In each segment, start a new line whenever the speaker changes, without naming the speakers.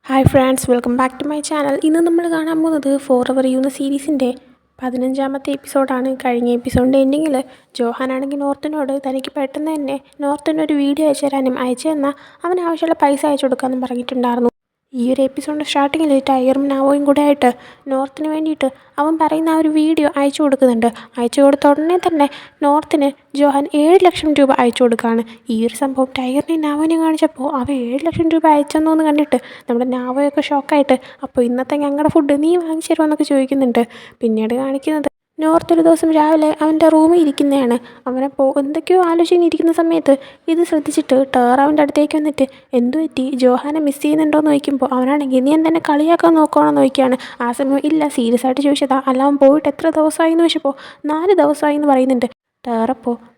Hi friends, welcome back to my channel. ഇന്ന് നമ്മൾ കാണാൻ പോകുന്നത് ഫോർ യു എന്ന സീരീസിൻ്റെ 15ാമത്തെ എപ്പിസോഡാണ്. കഴിഞ്ഞ എപ്പിസോഡിൻ്റെ എൻഡിങ്ങിൽ ജോഹാനാണെങ്കിൽ നോർത്തിനോട് തനിക്ക് പെട്ടെന്ന് തന്നെ നോർത്തിനൊരു വീഡിയോ അയച്ചു തരാനും അയച്ചു തന്നാൽ അവന് ആവശ്യമുള്ള പൈസ അയച്ചു കൊടുക്കാമെന്നും പറഞ്ഞിട്ടുണ്ടായിരുന്നു. ഈ ഒരു എപ്പിസോഡിൻ്റെ സ്റ്റാർട്ടിങ്ങിൽ ടൈഗറും നാവോയും കൂടെ ആയിട്ട് നോർത്തിന് വേണ്ടിയിട്ട് അവൻ പറയുന്ന ആ ഒരു വീഡിയോ അയച്ചു കൊടുക്കുന്നുണ്ട്. അയച്ചു കൊടുത്ത ഉടനെ തന്നെ നോർത്തിന് ജോഹാൻ 7 ലക്ഷം രൂപ അയച്ചു കൊടുക്കുകയാണ്. ഈ ഒരു സംഭവം ടൈഗറിനെയും നാവോനെയും കാണിച്ചപ്പോൾ അവ 7 ലക്ഷം രൂപ അയച്ചെന്നോന്ന് കണ്ടിട്ട് നമ്മുടെ നാവോയൊക്കെ ഷോക്കായിട്ട് അപ്പോൾ ഇന്നത്തെ ഞങ്ങളുടെ ഫുഡ് നീ വാങ്ങിച്ചു തരുമെന്നൊക്കെ ചോദിക്കുന്നുണ്ട്. പിന്നീട് കാണിക്കുന്നത് നോർത്ത് ഒരു ദിവസം രാവിലെ അവൻ്റെ റൂമിൽ ഇരിക്കുന്നതാണ്. അവനപ്പോൾ എന്തൊക്കെയോ ആലോചിച്ചിരിക്കുന്ന സമയത്ത് ഇത് ശ്രദ്ധിച്ചിട്ട് ടേർ അവൻ്റെ അടുത്തേക്ക് വന്നിട്ട് എന്തു പറ്റി, ജോഹാനെ മിസ് ചെയ്യുന്നുണ്ടോയെന്ന് ചോദിക്കുമ്പോൾ അവനാണെങ്കിൽ നീ എന്തെന്നെ കളിയാക്കാൻ നോക്കുകയാണെന്ന് ചോദിക്കുകയാണ്. ആ സമയം ഇല്ല, സീരിയസ് ആയിട്ട് ചോദിച്ചതാ. അല്ല, അവൻ പോയിട്ട് എത്ര ദിവസമായി എന്ന് ചോദിച്ചപ്പോൾ 4 ദിവസമായി എന്ന് പറയുന്നുണ്ട്.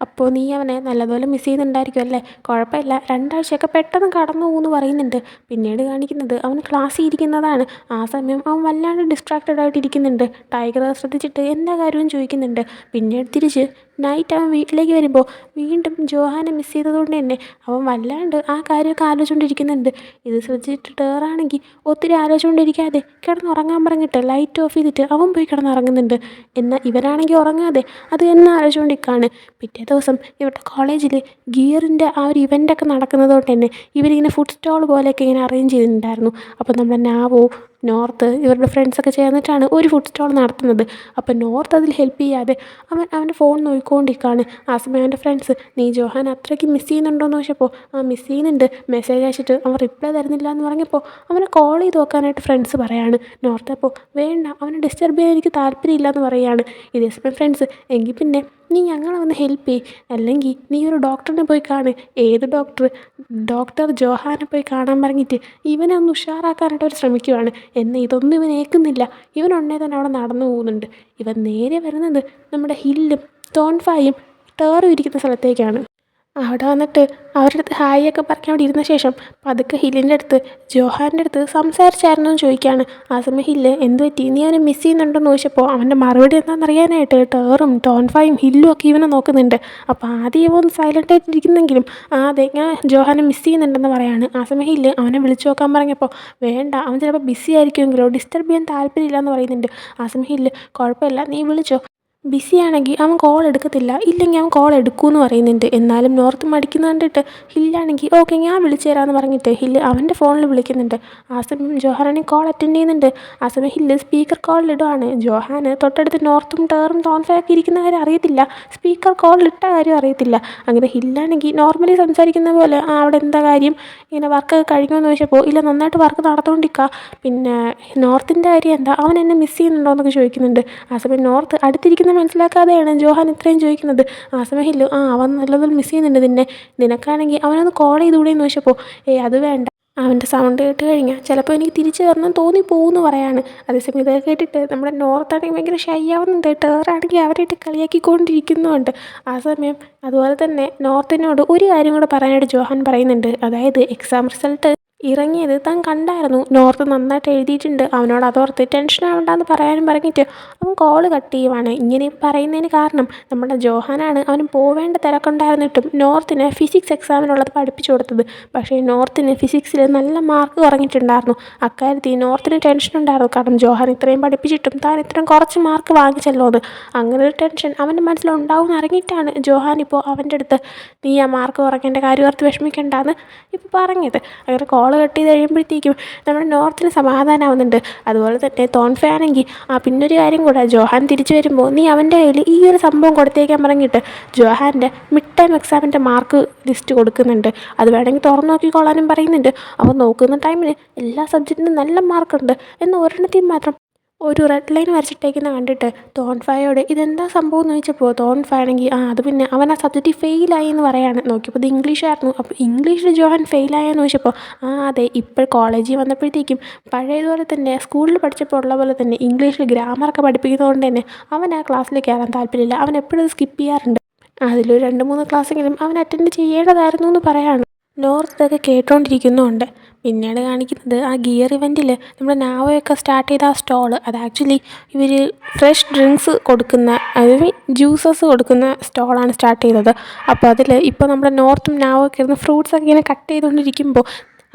അപ്പോൾ നീ അവനെ നല്ലതുപോലെ മിസ് ചെയ്യുന്നുണ്ടായിരിക്കും അല്ലേ? കുഴപ്പമില്ല, 2 ആഴ്ചയൊക്കെ പെട്ടെന്ന് കടന്നു പോകുമെന്ന് പറയുന്നുണ്ട്. പിന്നീട് കാണിക്കുന്നത് അവൻ ക്ലാസ്സിൽ ഇരിക്കുന്നതാണ്. ആ സമയം അവൻ വല്ലാണ്ട് ഡിസ്ട്രാക്റ്റഡ് ആയിട്ട് ഇരിക്കുന്നുണ്ട്. ടൈഗർ ശ്രദ്ധിച്ചിട്ട് എന്താ കാര്യവും ചോദിക്കുന്നുണ്ട്. പിന്നീട് തിരിച്ച് നൈറ്റ് അവൻ വീട്ടിലേക്ക് വരുമ്പോൾ വീണ്ടും ജോഹാനെ മിസ് ചെയ്തതുകൊണ്ട് തന്നെ അവൻ വല്ലാണ്ട് ആ കാര്യമൊക്കെ ആലോചിച്ചുകൊണ്ടിരിക്കുന്നുണ്ട്. ഇത് ശ്രദ്ധിച്ചിട്ട് ടേറാണെങ്കിൽ ഒത്തിരി ആലോചിച്ചുകൊണ്ടിരിക്കാതെ കിടന്നുറങ്ങാൻ പറഞ്ഞിട്ട് ലൈറ്റ് ഓഫ് ചെയ്തിട്ട് അവൻ പോയി കിടന്നുറങ്ങുന്നുണ്ട്. എന്നാൽ ഇവനാണെങ്കിൽ ഉറങ്ങാതെ അത് തന്നെ ആലോചിച്ചുകൊണ്ടിരിക്കുകയാണ്. പിറ്റേ ദിവസം ഇവരുടെ കോളേജിൽ ഗിയറിൻ്റെ ആ ഒരു ഇവൻ്റൊക്കെ നടക്കുന്നത് കൊണ്ട് തന്നെ ഇവരിങ്ങനെ ഫുഡ് സ്റ്റോൾ പോലെയൊക്കെ ഇങ്ങനെ അറേഞ്ച് ചെയ്തിട്ടുണ്ടായിരുന്നു. അപ്പോൾ നമ്മുടെ നാവോ നോർത്ത് ഇവരുടെ ഫ്രണ്ട്സൊക്കെ ചേർന്നിട്ടാണ് ഒരു ഫുഡ് സ്റ്റോൾ നടത്തുന്നത്. അപ്പോൾ നോർത്ത് അതിൽ ഹെൽപ്പ് ചെയ്യാതെ അവൻ്റെ ഫോൺ നോക്കിക്കൊണ്ടിരിക്കുകയാണ്. ആ സമയം അവൻ്റെ ഫ്രണ്ട്സ് നീ ജോഹാൻ അത്രയ്ക്ക് മിസ് ചെയ്യുന്നുണ്ടോയെന്ന് ചോദിച്ചപ്പോൾ മിസ് ചെയ്യുന്നുണ്ട്, മെസ്സേജ് അയച്ചിട്ട് അവൻ റിപ്ലൈ തരുന്നില്ല എന്ന് പറഞ്ഞപ്പോൾ അവനെ കോൾ ചെയ്ത് നോക്കാനായിട്ട് ഫ്രണ്ട്സ് പറയാണ്. നോർത്ത് അപ്പോൾ വേണ്ട, അവനെ ഡിസ്റ്റർബ് ചെയ്യാൻ എനിക്ക് താല്പര്യമില്ല എന്ന് പറയുകയാണ്. ഇതേ സമയം ഫ്രണ്ട്സ് എങ്കിൽ പിന്നെ നീ ഞങ്ങളെ ഒന്ന് ഹെൽപ്പ് ചെയ്യ്, അല്ലെങ്കിൽ നീ ഒരു ഡോക്ടറിനെ പോയി കാണ്. ഏത് ഡോക്ടർ? ഡോക്ടർ ജോഹാനെ പോയി കാണാൻ പറഞ്ഞിട്ട് ഇവനെ ഒന്ന് ഉഷാറാക്കാനായിട്ട് അവർ ശ്രമിക്കുകയാണ്. എന്നാൽ ഇതൊന്നും ഇവൻ ഏൽക്കുന്നില്ല. ഇവനുണ്ടേ തന്നെ അവിടെ നടന്നു പോകുന്നുണ്ട്. ഇവൻ നേരെ വരുന്നത് നമ്മുടെ ഹില്ലും തോൺഫായും ടേറും ഇരിക്കുന്ന സ്ഥലത്തേക്കാണ്. അവിടെ വന്നിട്ട് അവരുടെ അടുത്ത് ഹായ് ഒക്കെ പറഞ്ഞ് അവിടെ ഇരുന്ന ശേഷം പതുക്കെ ഹില്ലിൻ്റെ അടുത്ത് ജോഹാൻ്റെ അടുത്ത് സംസാരിച്ചായിരുന്നു എന്ന് ചോദിക്കുകയാണ്. ആ സമയം ഹില്ല് എന്ത് പറ്റി, നീ അവനെ മിസ് ചെയ്യുന്നുണ്ടെന്ന് ചോദിച്ചപ്പോൾ അവൻ്റെ മറുപടി എന്താണെന്ന് അറിയാനായിട്ട് ടേറും തോൺഫായും ഹില്ലും ഒക്കെ ഇവനെ നോക്കുന്നുണ്ട്. അപ്പോൾ ആദ്യം ഇവ ഒന്ന് സൈലൻ്റ് ആയിട്ട് ഇരിക്കുന്നെങ്കിലും അതെ ഞാൻ ജോഹാനെ മിസ് ചെയ്യുന്നുണ്ടെന്ന് പറയാണ്. ആ സമയം ഹില്ല് അവനെ വിളിച്ചു നോക്കാൻ പറഞ്ഞപ്പോൾ വേണ്ട, അവൻ ചിലപ്പോൾ ബിസി ആയിരിക്കുമെങ്കിലോ ഡിസ്റ്റർബ് ചെയ്യാൻ താല്പര്യമില്ല എന്ന് പറയുന്നുണ്ട്. ആ സമയം ഹില്ല് കുഴപ്പമില്ല, നീ വിളിച്ചോ, ബിസിയാണെങ്കിൽ അവൻ കോൾ എടുക്കത്തില്ല, ഇല്ലെങ്കിൽ അവൻ കോൾ എടുക്കുമെന്ന് പറയുന്നുണ്ട്. എന്നാലും നോർത്ത് മടിക്കുന്ന കണ്ടിട്ട് ഹില്ലാണെങ്കിൽ ഓക്കെ ഞാൻ വിളിച്ചു തരാമെന്ന് പറഞ്ഞിട്ട് ഹില്ല് അവൻ്റെ ഫോണിൽ വിളിക്കുന്നുണ്ട്. ആ സമയം ജോഹാനാണെങ്കിൽ കോൾ അറ്റൻഡ് ചെയ്യുന്നുണ്ട്. ആ സമയം ഹില്ല് സ്പീക്കർ കോളിലിടുവാണ്. ജോഹാന് തൊട്ടടുത്ത് നോർത്തും ടേറും തോൺഫയൊക്കെ ഇരിക്കുന്ന കാര്യം അറിയത്തില്ല, സ്പീക്കർ കോളിലിട്ട കാര്യം അറിയത്തില്ല. അങ്ങനെ ഹില്ലാണെങ്കിൽ നോർമലി സംസാരിക്കുന്ന പോലെ അവിടെ എന്താ കാര്യം, ഇങ്ങനെ വർക്കൊക്കെ കഴിഞ്ഞുവെന്ന് ചോദിച്ചപ്പോൾ ഇല്ല നന്നായിട്ട് വർക്ക് നടന്നുകൊണ്ടിരിക്കുക, പിന്നെ നോർത്തിൻ്റെ കാര്യം എന്താ, അവൻ എന്നെ മിസ് ചെയ്യുന്നുണ്ടോ എന്നൊക്കെ ചോദിക്കുന്നുണ്ട്. ആ സമയം നോർത്ത് അടുത്തിരിക്കുന്ന മനസ്സിലാക്കാതെയാണ് ജോഹാൻ ഇത്രയും ചോദിക്കുന്നത്. ആ സമയം ഹില്ലു അവൻ നല്ലതുപോലെ മിസ് ചെയ്യുന്നുണ്ട് നിനക്കാണെങ്കിൽ അവനൊന്ന് കോൾ ചെയ്തുകൂടെയെന്ന് ചോദിച്ചപ്പോൾ അത് വേണ്ട, അവൻ്റെ സൗണ്ട് കേട്ട് കഴിഞ്ഞാൽ ചിലപ്പോൾ എനിക്ക് തിരിച്ചു തരണം തോന്നിപ്പോകുമെന്ന് പറയാണ്. അതേസമയം ഇതൊക്കെ കേട്ടിട്ട് നമ്മുടെ നോർത്താണെങ്കിൽ ഭയങ്കര ഷൈ ആവുന്നുണ്ട്. ടേറാണെങ്കിൽ അവരായിട്ട് കളിയാക്കിക്കൊണ്ടിരിക്കുന്നുമുണ്ട്. ആ സമയം അതുപോലെ തന്നെ നോർത്തിനോട് ഒരു കാര്യം കൂടെ പറയാനായിട്ട് ജോഹാൻ പറയുന്നുണ്ട്. അതായത് എക്സാം റിസൾട്ട് ഇറങ്ങിയത് താൻ കണ്ടായിരുന്നു, നോർത്ത് നന്നായിട്ട് എഴുതിയിട്ടുണ്ട്, അവനോട് അതോർത്ത് ടെൻഷൻ ആവണ്ടെന്ന് പറയാനും പറഞ്ഞിട്ട് അവൻ കോൾ കട്ട് ചെയ്യുവാണ്. ഇങ്ങനെ പറയുന്നതിന് കാരണം നമ്മുടെ ജോഹാനാണ് അവന് പോവേണ്ട തിരക്കുണ്ടായിരുന്നിട്ടും നോർത്തിന് ഫിസിക്സ് എക്സാമിനുള്ളത് പഠിപ്പിച്ചു കൊടുത്തത്. പക്ഷേ നോർത്തിന് ഫിസിക്സിൽ നല്ല മാർക്ക് കുറഞ്ഞിട്ടുണ്ടായിരുന്നു. അക്കാര്യത്തിൽ നോർത്തിന് ടെൻഷൻ ഉണ്ടായിരുന്നു. കാരണം ജോഹാൻ ഇത്രയും പഠിപ്പിച്ചിട്ടും താൻ ഇത്രയും കുറച്ച് മാർക്ക് വാങ്ങിച്ചല്ലോ എന്ന്. അങ്ങനെ ഒരു ടെൻഷൻ അവൻ്റെ മനസ്സിലുണ്ടാവുമെന്ന് അറിഞ്ഞിട്ടാണ് ജോഹാൻ ഇപ്പോൾ അവൻ്റെ അടുത്ത് നീ ആ മാർക്ക് കുറയ്ക്കേണ്ട കാര്യം ഓർത്ത് വിഷമിക്കേണ്ടെന്ന് ഇപ്പോൾ പറഞ്ഞത്. അങ്ങനെ കോൾ കട്ട് ചെയ്ത് കഴിയുമ്പോഴത്തേക്കും നമ്മുടെ നോർത്തിന് സമാധാനമാവുന്നുണ്ട്. അതുപോലെ തന്നെ തോൺഫയാണെങ്കിൽ പിന്നൊരു കാര്യം കൂടെ, ജോഹാൻ തിരിച്ചു വരുമ്പോൾ നീ അവൻ്റെ കയ്യിൽ ഈ ഒരു സംഭവം കൊടുത്തേക്കാൻ പറഞ്ഞിട്ട് ജോഹാൻ്റെ മിഡ് ടൈം എക്സാമിൻ്റെ മാർക്ക് ലിസ്റ്റ് കൊടുക്കുന്നുണ്ട്. അത് വേണമെങ്കിൽ തുറന്നു നോക്കിക്കൊള്ളാനും പറയുന്നുണ്ട്. അപ്പോൾ നോക്കുന്ന ടൈമിന് എല്ലാ സബ്ജക്റ്റിനും നല്ല മാർക്കുണ്ട്, എന്ന് ഒരെണ്ണത്തിൽ മാത്രം ഒരു റെഡ് ലൈൻ വരച്ചിട്ടേക്കുന്ന കണ്ടിട്ട് തോൺഫായോട് ഇതെന്താ സംഭവം എന്ന് ചോദിച്ചപ്പോൾ തോൺഫാണെങ്കിൽ അത് പിന്നെ അവൻ ആ സബ്ജക്റ്റ് ഫെയിലായി എന്ന് പറയാണ്. നോക്കിയപ്പോൾ ഇത് ഇംഗ്ലീഷായിരുന്നു. അപ്പോൾ ഇംഗ്ലീഷിൽ ജോഹാൻ ഫെയിലായെന്ന് ചോദിച്ചപ്പോൾ അതെ, ഇപ്പോൾ കോളേജിൽ വന്നപ്പോഴത്തേക്കും പഴയതുപോലെ തന്നെ സ്കൂളിൽ പഠിച്ചപ്പോൾ ഉള്ള പോലെ തന്നെ ഇംഗ്ലീഷിൽ ഗ്രാമറൊക്കെ പഠിപ്പിക്കുന്നതുകൊണ്ട് തന്നെ അവൻ ആ ക്ലാസ്സിൽ കയറാൻ താല്പര്യമില്ല, അവൻ എപ്പോഴും അത് സ്കിപ്പ് ചെയ്യാറുണ്ട്, അതിലൊരു 2-3 ക്ലാസ്സെങ്കിലും അവൻ അറ്റൻഡ് ചെയ്യേണ്ടതായിരുന്നു എന്ന് പറയാണ്. നോർത്ത് ഇതൊക്കെ കേട്ടോണ്ടിരിക്കുന്നുമുണ്ട്. പിന്നീട് കാണിക്കുന്നത് ആ ഗിയർ ഇവൻറ്റിൽ നമ്മുടെ നാവോയൊക്കെ സ്റ്റാർട്ട് ചെയ്ത ആ സ്റ്റോൾ, അത് ആക്ച്വലി ഇവർ ഫ്രഷ് ഡ്രിങ്ക്സ് കൊടുക്കുന്ന, അതായത് ജ്യൂസസ് കൊടുക്കുന്ന സ്റ്റോളാണ് സ്റ്റാർട്ട് ചെയ്തത്. അപ്പോൾ അതിൽ ഇപ്പോൾ നമ്മുടെ നോർത്തും നാവോയൊക്കെ ഇരുന്ന് ഫ്രൂട്ട്സൊക്കെ ഇങ്ങനെ കട്ട് ചെയ്തുകൊണ്ടിരിക്കുമ്പോൾ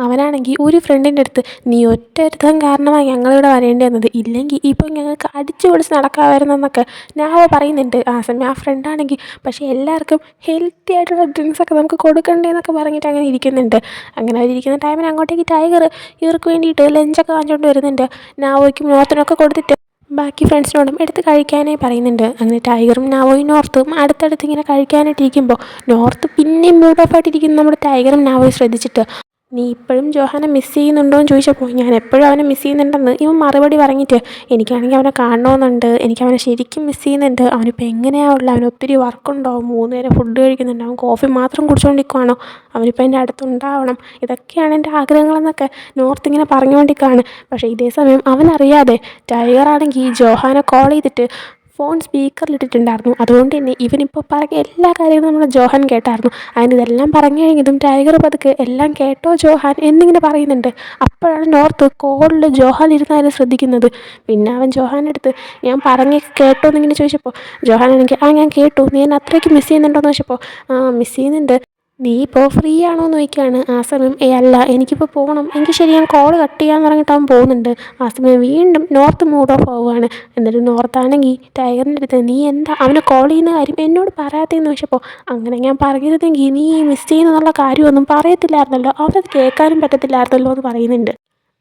അവനാണെങ്കിൽ ഒരു ഫ്രണ്ടിൻ്റെ അടുത്ത് നീ ഒറ്റൊരുത്തൻ കാരണമാണ് ഞങ്ങളിവിടെ വരേണ്ടി വന്നത്, ഇല്ലെങ്കിൽ ഇപ്പോൾ ഞങ്ങൾക്ക് അടിച്ചു പൊളിച്ച് നടക്കാമായിരുന്നെന്നൊക്കെ നാവോ പറയുന്നുണ്ട്. ആ സമയം ആ ഫ്രണ്ടാണെങ്കിൽ പക്ഷേ എല്ലാവർക്കും ഹെൽത്തി ആയിട്ടുള്ള ഡ്രിങ്ക്സൊക്കെ നമുക്ക് കൊടുക്കണ്ടേന്നൊക്കെ പറഞ്ഞിട്ട് അങ്ങനെ ഇരിക്കുന്നുണ്ട്. അങ്ങനെ അവരിയ്ക്കുന്ന ടൈമിന് അങ്ങോട്ടേക്ക് ടൈഗർ ഇവർക്ക് വേണ്ടിയിട്ട് ലഞ്ചൊക്കെ വാങ്ങിച്ചുകൊണ്ട് വരുന്നുണ്ട്. നാവോയ്ക്കും നോർത്തിനൊക്കെ കൊടുത്തിട്ട് ബാക്കി ഫ്രണ്ട്സിനോടും എടുത്ത് കഴിക്കാനേ പറയുന്നുണ്ട്. അങ്ങനെ ടൈഗറും നാവോയും നോർത്തും അടുത്തടുത്ത് ഇങ്ങനെ കഴിക്കാനായിട്ടിരിക്കുമ്പോൾ നോർത്ത് പിന്നെയും മൂഡ് ഓഫ് ആയിട്ടിരിക്കുന്നു നമ്മുടെ ടൈഗറും നാവോയും ശ്രദ്ധിച്ചിട്ട്. നീ ഇപ്പോഴും ജോഹാനെ മിസ് ചെയ്യുന്നുണ്ടോ എന്ന് ചോദിച്ചപ്പോൾ ഞാൻ എപ്പോഴും അവനെ മിസ് ചെയ്യുന്നുണ്ടെന്ന് ഇവൻ മറുപടി പറഞ്ഞിട്ട് എനിക്കാണെങ്കിൽ അവനെ കാണണമെന്നുണ്ട്, എനിക്കവനെ ശരിക്കും മിസ് ചെയ്യുന്നുണ്ട്. അവനിപ്പോൾ എങ്ങനെയാണ് ഉള്ളത്, അവന് ഒത്തിരി വർക്കുണ്ടാവും, 3 നേരം ഫുഡ് കഴിക്കുന്നുണ്ട്, അവൻ കോഫി മാത്രം കുടിച്ചുകൊണ്ടിരിക്കുവാണോ, അവനിപ്പോൾ എൻ്റെ അടുത്തുണ്ടാവണം, ഇതൊക്കെയാണ് എൻ്റെ ആഗ്രഹങ്ങളെന്നൊക്കെ നോർത്ത് ഇങ്ങനെ പറഞ്ഞുകൊണ്ടിരിക്കുകയാണ്. പക്ഷേ ഇതേ സമയം അവനറിയാതെ ടൈഗറാണെങ്കിൽ ജോഹാനെ കോൾ ചെയ്തിട്ട് ഫോൺ സ്പീക്കറിലിട്ടിട്ടുണ്ടായിരുന്നു. അതുകൊണ്ട് തന്നെ ഇവനിപ്പോൾ പറഞ്ഞ എല്ലാ കാര്യങ്ങളും നമ്മുടെ ജോഹാൻ കേട്ടായിരുന്നു. അതിനിതെല്ലാം പറഞ്ഞു കഴിഞ്ഞതും ടൈഗർ പതുക്കെ എല്ലാം കേട്ടോ ജോഹാൻ എന്നിങ്ങനെ പറയുന്നുണ്ട്. അപ്പോഴാണ് നോർത്ത് കോളിൽ ജോഹാൻ ഇരുന്നാലും ശ്രദ്ധിക്കുന്നത്. പിന്നെ അവൻ ജോഹാൻ്റെ അടുത്ത് ഞാൻ പറഞ്ഞ് കേട്ടോ എന്നിങ്ങനെ ചോദിച്ചപ്പോൾ ജോഹാനാണെങ്കിൽ ഞാൻ കേട്ടു, നീ എന്നെ അത്രയ്ക്ക് മിസ് ചെയ്യുന്നുണ്ടോ എന്ന് ചോദിച്ചപ്പോൾ മിസ് ചെയ്യുന്നുണ്ട്, നീ ഇപ്പോൾ ഫ്രീ ആണോ എന്ന് ചോദിക്കുകയാണ്. ആ സമയം അല്ല എനിക്കിപ്പോൾ പോകണം, എനിക്ക് ശരി ഞാൻ കോൾ കട്ട് ചെയ്യാമെന്ന് പറഞ്ഞിട്ട് അവൻ പോകുന്നുണ്ട്. ആ സമയം വീണ്ടും നോർത്ത് മൂഡ് ഓഫ് ആവുകയാണ്. എന്നിട്ട് നോർത്താണെങ്കിൽ ടൈഗറിൻ്റെ അടുത്ത് നീ എന്താ അവനെ കോൾ ചെയ്യുന്ന കാര്യം എന്നോട് പറയാത്തതെന്ന് ചോദിച്ചപ്പോൾ അങ്ങനെ ഞാൻ പറയരുതെങ്കിൽ നീ മിസ് ചെയ്യുന്നുള്ള കാര്യമൊന്നും പറയത്തില്ലായിരുന്നല്ലോ, അവനത് കേൾക്കാനും പറ്റത്തില്ലായിരുന്നല്ലോ എന്ന് പറയുന്നുണ്ട്.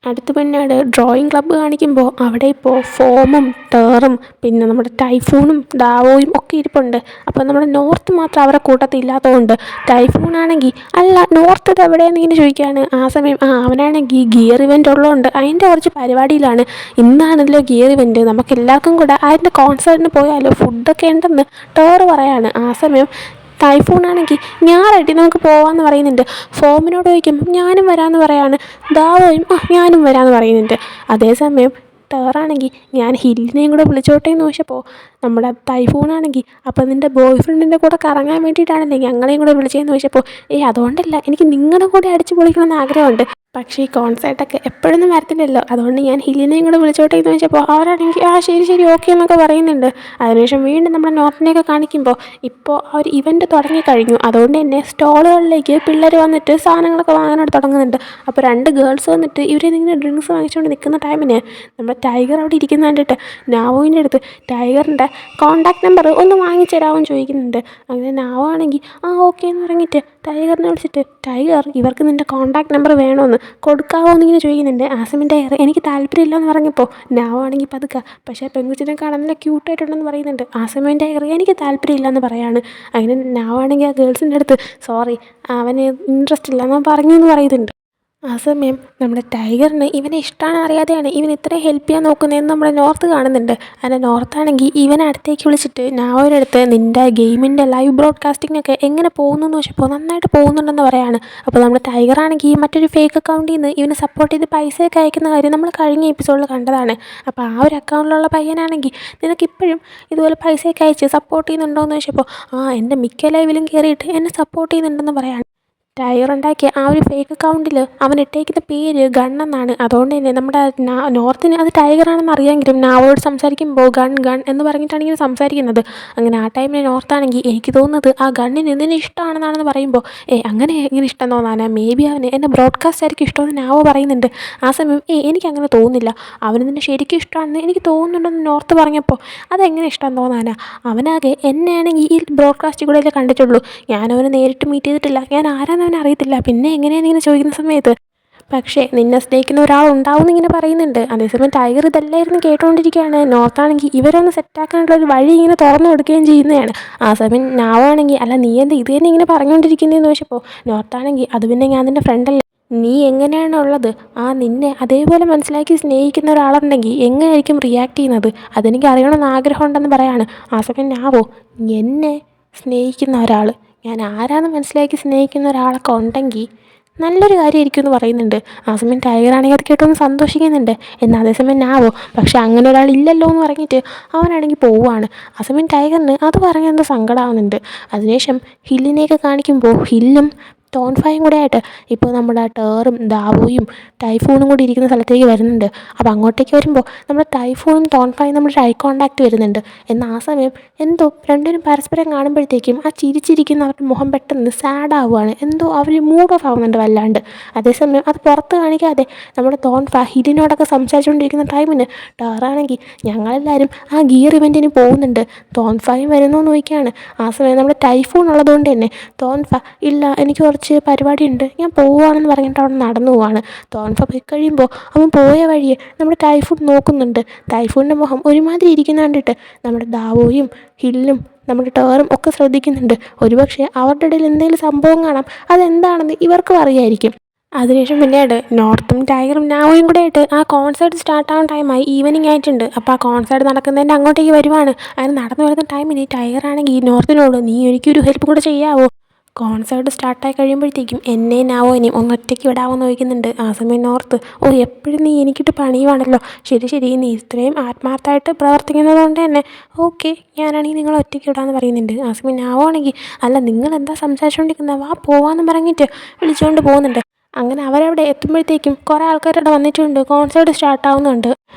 അടുത്ത് പിന്നീട് ഡ്രോയിങ് ക്ലബ്ബ് കാണിക്കുമ്പോൾ അവിടെ ഇപ്പോൾ ഫോമും ടേറും പിന്നെ നമ്മുടെ ടൈഫൂണും ഡാവോയും ഒക്കെ ഇരിപ്പുണ്ട്. അപ്പോൾ നമ്മുടെ നോർത്ത് മാത്രം അവരെ കൂട്ടത്തിൽ ഇല്ലാത്തതുകൊണ്ട് ടൈഫൂണാണെങ്കിൽ അല്ല നോർത്ത് ഇത് എവിടെയെന്ന് ഇങ്ങനെ ചോദിക്കുകയാണ്. ആ സമയം അവനാണെങ്കിൽ ഗിയർ ഇവൻ്റ് ഉള്ളതുകൊണ്ട് അതിൻ്റെ കുറച്ച് പരിപാടിയിലാണ്. ഇന്നാണല്ലോ ഗിയർ ഇവൻ്റ്, നമുക്ക് എല്ലാവർക്കും കൂടെ അതിൻ്റെ കോൺസേർട്ടിന് പോയാലോ, ഫുഡൊക്കെ ഉണ്ടെന്ന് ടേറ് പറയാണ്. ആ സമയം ടൈഫൂണാണെങ്കിൽ ഞാൻ റെഡി നമുക്ക് പോകാമെന്ന് പറയുന്നുണ്ട്. ഫോമിനോട് ചോദിക്കുമ്പോൾ ഞാനും വരാമെന്ന് പറയാണ്. ദാവോയും ഞാനും വരാമെന്ന് പറയുന്നുണ്ട്. അതേസമയം ടേറാണെങ്കിൽ ഞാൻ ഹില്ലിനെയും കൂടെ വിളിച്ചോട്ടെ എന്ന് ചോദിച്ചപ്പോൾ നമ്മുടെ ടൈഫൂണാണെങ്കിൽ അപ്പം നിൻ്റെ ബോയ് ഫ്രണ്ടിൻ്റെ കൂടെ കറങ്ങാൻ വേണ്ടിയിട്ടാണല്ലേ ഞങ്ങളെയും കൂടെ വിളിച്ചതെന്ന് ചോദിച്ചപ്പോൾ അതുകൊണ്ടല്ല, എനിക്ക് നിങ്ങളുടെ കൂടെ അടിച്ച് പൊളിക്കണമെന്ന് ആഗ്രഹമുണ്ട്, പക്ഷേ ഈ കോൺസേർട്ടൊക്കെ എപ്പോഴൊന്നും വരത്തില്ലല്ലോ, അതുകൊണ്ട് ഞാൻ ഹില്ലിനെയും കൂടെ വിളിച്ചോട്ടെ എന്ന് ചോദിച്ചപ്പോൾ അവരാണെങ്കിൽ ശരി ഓക്കെ എന്നൊക്കെ പറയുന്നുണ്ട്. അതിനുശേഷം വീണ്ടും നമ്മുടെ നോർത്തിനെയൊക്കെ കാണിക്കുമ്പോൾ ഇപ്പോൾ അവർ ഇവൻ്റ് തുടങ്ങിക്കഴിഞ്ഞു. അതുകൊണ്ട് തന്നെ സ്റ്റോളുകളിലേക്ക് പിള്ളേർ വന്നിട്ട് സാധനങ്ങളൊക്കെ വാങ്ങാനായിട്ട് തുടങ്ങുന്നുണ്ട്. അപ്പോൾ 2 ഗേൾസ് വന്നിട്ട് ഇവരെ ഇങ്ങനെ ഡ്രിങ്ക്സ് വാങ്ങിച്ചുകൊണ്ട് നിൽക്കുന്ന ടൈമിന് നമ്മുടെ ടൈഗർ അവിടെ ഇരിക്കുന്ന കണ്ടിട്ട് നാവോയിൻ്റെ അടുത്ത് ടൈഗറിൻ്റെ കോൺടാക്ട് നമ്പർ ഒന്ന് വാങ്ങിച്ചു തരാമെന്ന് ചോദിക്കുന്നുണ്ട്. അങ്ങനെ നാവോ ആണെങ്കിൽ ഓക്കെ എന്ന് പറഞ്ഞിട്ട് ടൈഗറിനെ വിളിച്ചിട്ട് ടൈഗർ ഇവർക്ക് നിൻ്റെ കോൺടാക്ട് നമ്പർ വേണമെന്ന് കൊടുക്കാവോ എന്നിങ്ങനെ ചോദിക്കുന്നുണ്ട്. ആ സമയം ടൈഗർ എനിക്ക് താല്പര്യമില്ലെന്ന് പറഞ്ഞപ്പോൾ നാവോ ആണെങ്കിൽ പതുക്കെ പക്ഷേ പെൺകുച്ചിനെ കാണാൻ നല്ല ക്യൂട്ടായിട്ടുണ്ടെന്ന് പറയുന്നുണ്ട്. ആ സമയം ടൈഗർ എനിക്ക് താല്പര്യമില്ലെന്ന് പറയാണ്. അങ്ങനെ നാവോ ആണെങ്കിൽ ആ ഗേൾസിൻ്റെ അടുത്ത് സോറി അവന് ഇൻട്രസ്റ്റ് ഇല്ല എന്ന് പറഞ്ഞു എന്ന് പറയുന്നുണ്ട്. ആ സമയം നമ്മുടെ ടൈഗറിന് ഇവനെ ഇഷ്ടമാണ് അറിയാതെയാണ് ഇവൻ ഇത്രയും ഹെൽപ്പ് ചെയ്യാൻ നോക്കുന്നതെന്ന് നമ്മുടെ നോർത്ത് കാണുന്നുണ്ട്. അങ്ങനെ നോർത്താണെങ്കിൽ ഇവനെ അടുത്തേക്ക് വിളിച്ചിട്ട് നാവോയുടെ അടുത്ത് നിൻ്റെ ഗെയിമിൻ്റെ ലൈവ് ബ്രോഡ്കാസ്റ്റിംഗൊക്കെ എങ്ങനെ പോകുന്നു എന്ന് ചോദിച്ചപ്പോൾ നന്നായിട്ട് പോകുന്നുണ്ടെന്ന് പറയാണ്. അപ്പോൾ നമ്മുടെ ടൈഗറാണെങ്കിൽ മറ്റൊരു ഫേക്ക് അക്കൗണ്ടിൽ നിന്ന് ഇവനെ സപ്പോർട്ട് ചെയ്ത് പൈസയൊക്കെ അയക്കുന്ന കാര്യം നമ്മൾ കഴിഞ്ഞ എപ്പിസോഡിൽ കണ്ടതാണ്. അപ്പോൾ ആ ഒരു അക്കൗണ്ടിലുള്ള പയ്യനാണെങ്കിൽ നിനക്കിപ്പോഴും ഇതുപോലെ പൈസയൊക്കെ അയച്ച് സപ്പോർട്ട് ചെയ്യുന്നുണ്ടോ എന്ന് ചോദിച്ചപ്പോൾ എൻ്റെ മിക്ക ലൈവിലും കയറിയിട്ട് എന്നെ സപ്പോർട്ട് ചെയ്യുന്നുണ്ടെന്ന് പറയാണ്. ടൈഗർ ഉണ്ടാക്കിയ ആ ഒരു ഫേക്ക് അക്കൗണ്ടിൽ അവൻ ഇട്ടേക്കുന്ന പേര് ഗൺ എന്നാണ്. അതുകൊണ്ട് തന്നെ നമ്മുടെ നോർത്തിന് അത് ടൈഗറാണെന്ന് അറിയാമെങ്കിലും നാവോട് സംസാരിക്കുമ്പോൾ ഗൺ എന്ന് പറഞ്ഞിട്ടാണ് ഇങ്ങനെ സംസാരിക്കുന്നത്. അങ്ങനെ ആ ടൈമിൽ നോർത്താണെങ്കിൽ എനിക്ക് തോന്നുന്നത് ആ ഗണ്ണിന് നിന്നെ ഇഷ്ടമാണെന്നാണെന്ന് പറയുമ്പോൾ അങ്ങനെ എങ്ങനെ ഇഷ്ടം തോന്നാനാ, മേ ബി അവന് എന്നെ ബ്രോഡ്കാസ്റ്റ് ആയിരിക്കും ഇഷ്ടമെന്ന് നാവോ പറയുന്നുണ്ട്. ആ സമയം എനിക്കങ്ങനെ തോന്നുന്നില്ല, അവന് നിന്നെ ശരിക്കും ഇഷ്ടമാണെന്ന് എനിക്ക് തോന്നുന്നുണ്ടെന്ന് നോർത്ത് പറഞ്ഞപ്പോൾ അതെങ്ങനെ ഇഷ്ടം തോന്നാനാ, അവനാകെ എന്നെയാണെങ്കിൽ ഈ ബ്രോഡ്കാസ്റ്റിൽ കൂടെ കണ്ടിട്ടുള്ളൂ, ഞാനവനെ നേരിട്ട് മീറ്റ് ചെയ്തിട്ടില്ല, ഞാൻ ആരാന്ന് അവൻ അറിയത്തില്ല, പിന്നെ എങ്ങനെയാണ് ഇങ്ങനെ ചോദിക്കുന്ന സമയത്ത് പക്ഷേ നിന്നെ സ്നേഹിക്കുന്ന ഒരാളുണ്ടാവും എന്നിങ്ങനെ പറയുന്നുണ്ട്. അതേസമയം ടൈഗർ ഇതെല്ലായിരുന്നു കേട്ടുകൊണ്ടിരിക്കുകയാണ്. നോർത്താണെങ്കിൽ ഇവരൊന്ന് സെറ്റാക്കാനുള്ള ഒരു വഴി ഇങ്ങനെ തുറന്നു കൊടുക്കുകയും ചെയ്യുന്നതാണ്. ആ സമയം നാവാണെങ്കിൽ അല്ല നീ എന്താ ഇത് തന്നെ ഇങ്ങനെ പറഞ്ഞുകൊണ്ടിരിക്കുന്നതെന്ന് ചോദിച്ചപ്പോൾ നോർത്താണെങ്കിൽ അത് പിന്നെ ഞാൻ നിൻ്റെ ഫ്രണ്ടല്ലേ, നീ എങ്ങനെയാണുള്ളത്, നിന്നെ അതേപോലെ മനസ്സിലാക്കി സ്നേഹിക്കുന്ന ഒരാളുണ്ടെങ്കിൽ എങ്ങനെയായിരിക്കും റിയാക്ട് ചെയ്യുന്നത്, അതെനിക്ക് അറിയണമെന്ന് ആഗ്രഹമുണ്ടെന്ന് പറയാണ്. ആ സമയം നാവോ എന്നെ സ്നേഹിക്കുന്ന ഒരാൾ, ഞാൻ ആരാന്ന് മനസ്സിലാക്കി സ്നേഹിക്കുന്ന ഒരാളൊക്കെ ഉണ്ടെങ്കിൽ നല്ലൊരു കാര്യമായിരിക്കും എന്ന് പറയുന്നുണ്ട്. ആ സമയം ടൈഗറാണെങ്കിൽ അത് കേട്ടൊന്ന് സന്തോഷിക്കുന്നുണ്ട്. എന്നാൽ അതേസമയം നാവോ പക്ഷെ അങ്ങനെ ഒരാൾ ഇല്ലല്ലോ എന്ന് പറഞ്ഞിട്ട് അവനാണെങ്കിൽ പോവുകയാണ്. ആ സമയം ടൈഗറിന് അത് പറഞ്ഞെന്തോ സങ്കടമാവുന്നുണ്ട്. അതിനുശേഷം ഹില്ലിനെയൊക്കെ കാണിക്കുമ്പോൾ ഹില്ലും സ്റ്റോൺഫായും കൂടെ ആയിട്ട് ഇപ്പോൾ നമ്മുടെ ടേറും ദാവോയും ടൈഫൂണും കൂടി ഇരിക്കുന്ന സ്ഥലത്തേക്ക് വരുന്നുണ്ട്. അപ്പോൾ അങ്ങോട്ടേക്ക് വരുമ്പോൾ നമ്മുടെ ടൈഫൂണും ടോൺഫായും നമ്മുടെ ഐ കോൺടാക്റ്റ് വരുന്നുണ്ട്. എന്നാൽ ആ സമയം എന്തോ രണ്ടുപേരും പരസ്പരം കാണുമ്പോഴത്തേക്കും ആ ചിരിച്ചിരിക്കുന്ന അവരുടെ മുഖം പെട്ടെന്ന് സാഡ് ആവുകയാണ്. എന്തോ അവർ മൂഡ് ഓഫ് ആവുന്നുണ്ട് വല്ലാണ്ട്. അതേസമയം അത് പുറത്ത് കാണിക്കാതെ നമ്മുടെ ടോൺഫ ഹിഡിനോടൊക്കെ സംസാരിച്ചുകൊണ്ടിരിക്കുന്ന ടൈമിന് ടേറാണെങ്കിൽ ഞങ്ങളെല്ലാവരും ആ ഗിയർ ഇവൻറ്റിന് പോകുന്നുണ്ട്, ടോൺഫായും വരുന്നു എന്ന് ചോദിക്കുകയാണ്. ആ സമയം നമ്മുടെ ടൈഫൂൺ ഉള്ളതുകൊണ്ട് തന്നെ ടോൺഫ ഇല്ല എനിക്ക് കുറച്ച് പരിപാടിയുണ്ട് ഞാൻ പോവുകയാണെന്ന് പറഞ്ഞിട്ട് അവിടെ നടന്നു പോവാണ്. ടോൺഫ പോയി കഴിയുമ്പോൾ അവൻ പോയ വഴിയെ നമ്മുടെ ടൈഫൂൺ നോക്കുന്നുണ്ട്. ടൈഫൂണിൻ്റെ മുഖം ഒരുമാതിരി ഇരിക്കുന്ന കണ്ടിട്ട് നമ്മുടെ ദാവോയും ഹില്ലും നമ്മുടെ ടേറും ഒക്കെ ശ്രദ്ധിക്കുന്നുണ്ട്. ഒരുപക്ഷെ അവരുടെ ഇടയിൽ എന്തെങ്കിലും സംഭവം കാണാം, അതെന്താണെന്ന് ഇവർക്കും അറിയായിരിക്കും. അതിനുശേഷം പിന്നീട് നോർത്തും ടൈഗറും നാവോയും കൂടെ ആയിട്ട് ആ കോൺസേർട്ട് സ്റ്റാർട്ടാവുന്ന ടൈമായി, ഈവനിങ് ആയിട്ടുണ്ട്. അപ്പോൾ ആ കോൺസേർട്ട് നടക്കുന്നതിൻ്റെ അങ്ങോട്ടേക്ക് വരുവാണ്. അങ്ങനെ നടന്നു വരുന്ന ടൈമിന് ടൈഗറാണെങ്കിൽ നോർത്തിനോട് നീ എനിക്കൊരു ഹെൽപ്പ് കൂടെ ചെയ്യാവോ, കോൺസേർട്ട് സ്റ്റാർട്ടായി കഴിയുമ്പോഴത്തേക്കും എന്നെയും നാവോനെയും ഒന്ന് ഒറ്റയ്ക്ക് വിടാമെന്ന് ചോദിക്കുന്നുണ്ട്. ആ സമയം നോർത്ത് എപ്പോഴും നീ എനിക്കിട്ട് പണിയുവാണല്ലോ, ശരി ശരി നീ ഇത്രയും ആത്മാർത്ഥമായിട്ട് പ്രവർത്തിക്കുന്നത് കൊണ്ട് തന്നെ ഓക്കെ ഞാനാണെങ്കിൽ നിങ്ങളെ ഒറ്റയ്ക്ക് വിടാമെന്ന് പറയുന്നുണ്ട്. ആ സമയം നാവോ ആണെങ്കിൽ അല്ല നിങ്ങളെന്താ സംസാരിച്ചുകൊണ്ടിരിക്കുന്നത്, വാ പോവാമെന്ന് പറഞ്ഞിട്ട് വിളിച്ചുകൊണ്ട് പോകുന്നുണ്ട്. അങ്ങനെ അവരവിടെ എത്തുമ്പോഴത്തേക്കും കുറേ ആൾക്കാരവിടെ വന്നിട്ടുണ്ട്, കോൺസേർട്ട് സ്റ്റാർട്ടാവുന്നുണ്ട്.